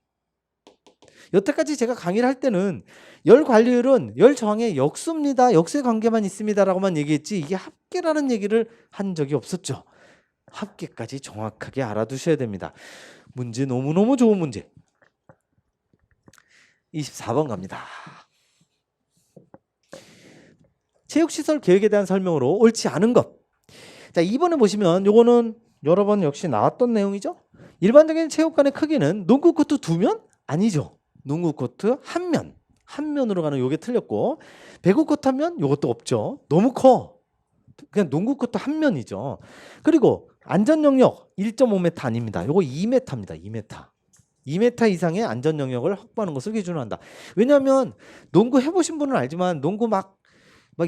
여태까지 제가 강의를 할 때는 열 관료율은 열 저항의 역수입니다. 역수의 관계만 있습니다. 라고만 얘기했지 이게 합계라는 얘기를 한 적이 없었죠. 합계까지 정확하게 알아두셔야 됩니다. 문제 너무너무 좋은 문제. 24번 갑니다. 체육시설 계획에 대한 설명으로 옳지 않은 것. 자, 2번에 보시면 요거는 여러 번 역시 나왔던 내용이죠. 일반적인 체육관의 크기는 농구 코트 2면? 아니죠. 농구 코트 1면. 한 면으로 가는 요게 틀렸고 배구 코트 하면 요것도 없죠. 너무 커. 그냥 농구 코트 1면이죠. 그리고 안전 영역 1.5m 아닙니다. 요거 2m입니다. 2m. 2m 이상의 안전 영역을 확보하는 것을 기준으로 한다. 왜냐하면 농구 해보신 분은 알지만 농구 막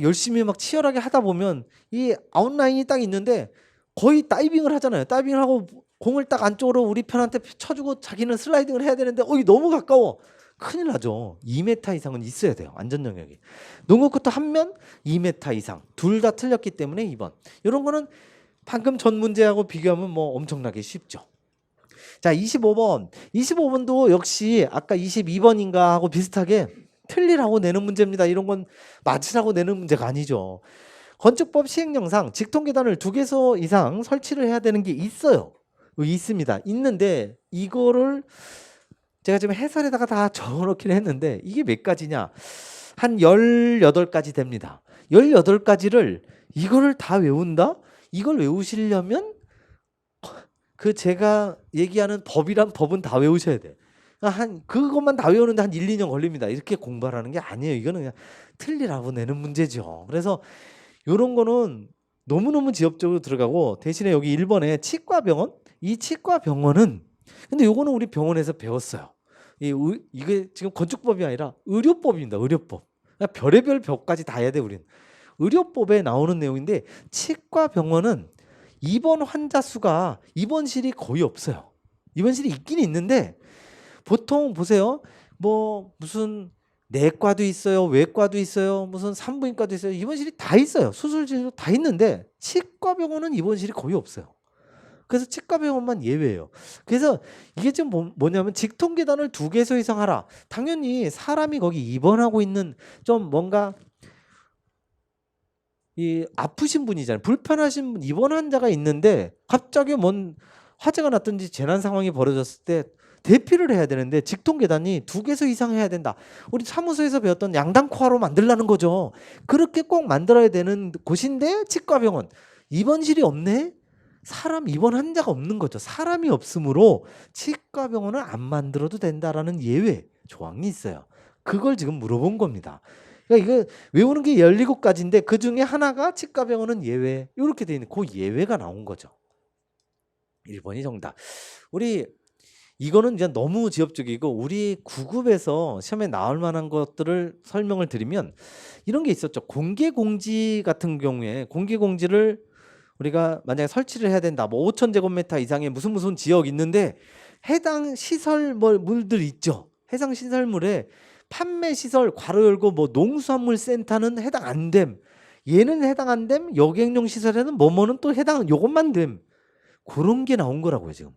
열심히 막 치열하게 하다 보면 이 아웃라인이 딱 있는데 거의 다이빙을 하잖아요. 다이빙을 하고 공을 딱 안쪽으로 우리 편한테 쳐주고 자기는 슬라이딩을 해야 되는데 이게 너무 가까워. 큰일 나죠. 2m 이상은 있어야 돼요. 안전 영역이. 농구 코트 1면 2m 이상. 둘 다 틀렸기 때문에 2번. 이런 거는 방금 전 문제하고 비교하면 뭐 엄청나게 쉽죠. 자, 25번. 25번도 역시 아까 22번인가 하고 비슷하게 틀리라고 내는 문제입니다. 이런 건 맞으라고 내는 문제가 아니죠. 건축법 시행령상 직통계단을 2개소 이상 설치를 해야 되는 게 있어요. 있습니다. 있는데 이거를 제가 지금 해설에다가 다 적어놓긴 했는데 이게 몇 가지냐. 한 18가지 됩니다. 18가지를 이거를 다 외운다? 이걸 외우시려면 그 제가 얘기하는 법이란 법은 다 외우셔야 돼요. 그것만 다 외우는데 한 1, 2년 걸립니다. 이렇게 공부하라는 게 아니에요. 이거는 그냥 틀리라고 내는 문제죠. 그래서 이런 거는 너무너무 지엽적으로 들어가고 대신에 여기 1번에 치과병원? 이 치과병원은 근데 요거는 우리 병원에서 배웠어요. 이게 지금 건축법이 아니라 의료법입니다. 의료법. 그러니까 별의별 법까지 다 해야 돼 우리는. 의료법에 나오는 내용인데 치과병원은 입원 환자 수가 입원실이 거의 없어요. 입원실이 있긴 있는데 보통 보세요. 뭐 무슨 내과도 있어요. 외과도 있어요. 무슨 산부인과도 있어요. 입원실이 다 있어요. 수술실도 다 있는데 치과병원은 입원실이 거의 없어요. 그래서 치과병원만 예외예요. 그래서 이게 지금 뭐냐면 직통계단을 2개소 이상 하라. 당연히 사람이 거기 입원하고 있는 좀 뭔가 이 아프신 분이잖아요. 불편하신 분, 입원 환자가 있는데 갑자기 뭔 화재가 났든지 재난 상황이 벌어졌을 때 대피를 해야 되는데 직통계단이 2개소 이상 해야 된다. 우리 사무소에서 배웠던 양당코아로 만들라는 거죠. 그렇게 꼭 만들어야 되는 곳인데 치과병원. 입원실이 없네? 사람 입원 환자가 없는 거죠. 사람이 없으므로 치과병원을 안 만들어도 된다라는 예외 조항이 있어요. 그걸 지금 물어본 겁니다. 그러니까 이거 외우는 게 17가지인데 그중에 하나가 치과병원은 예외. 이렇게 돼 있는 그 예외가 나온 거죠. 1번이 정답. 우리 이거는 이제 너무 지엽적이고 우리 9급에서 시험에 나올 만한 것들을 설명을 드리면 이런 게 있었죠. 공개공지 같은 경우에 공개공지를 우리가 만약에 설치를 해야 된다. 뭐 5,000제곱미터 이상의 무슨 지역 있는데 해당 시설물들 있죠. 해당 시설물에 판매 시설 괄호 열고 뭐 농수산물 센터는 해당 안 됨. 얘는 해당 안 됨. 여객용 시설에는 뭐뭐는 또 해당 요것만 됨. 그런 게 나온 거라고요, 지금.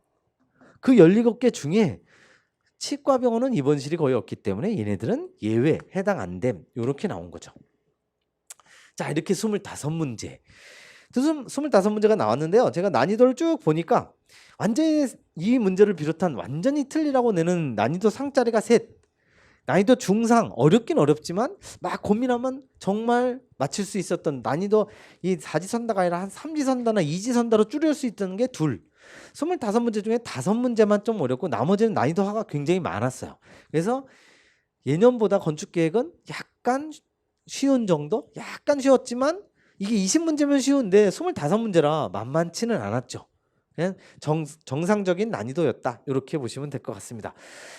그 17개 중에 치과병원은 입원실이 거의 없기 때문에 얘네들은 예외, 해당 안 됨. 요렇게 나온 거죠. 자, 이렇게 25문제. 25문제가 나왔는데요. 제가 난이도를 쭉 보니까 완전히 이 문제를 비롯한 완전히 틀리라고 내는 난이도 상자리가 셋. 난이도 중상, 어렵긴 어렵지만 막 고민하면 정말 맞출 수 있었던 난이도 이 4지선다가 아니라 한 3지선다나 2지선다로 줄일 수 있던 게 둘. 25문제 중에 5문제만 좀 어렵고 나머지는 난이도 하가 굉장히 많았어요. 그래서 예년보다 건축계획은 약간 쉬운 정도? 약간 쉬웠지만 이게 20문제면 쉬운데 25문제라 만만치는 않았죠. 그냥 정상적인 난이도였다. 이렇게 보시면 될 것 같습니다.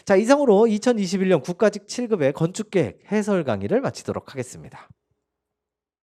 자, 이상으로 2021년 국가직 7급의 건축계획 해설 강의를 마치도록 하겠습니다.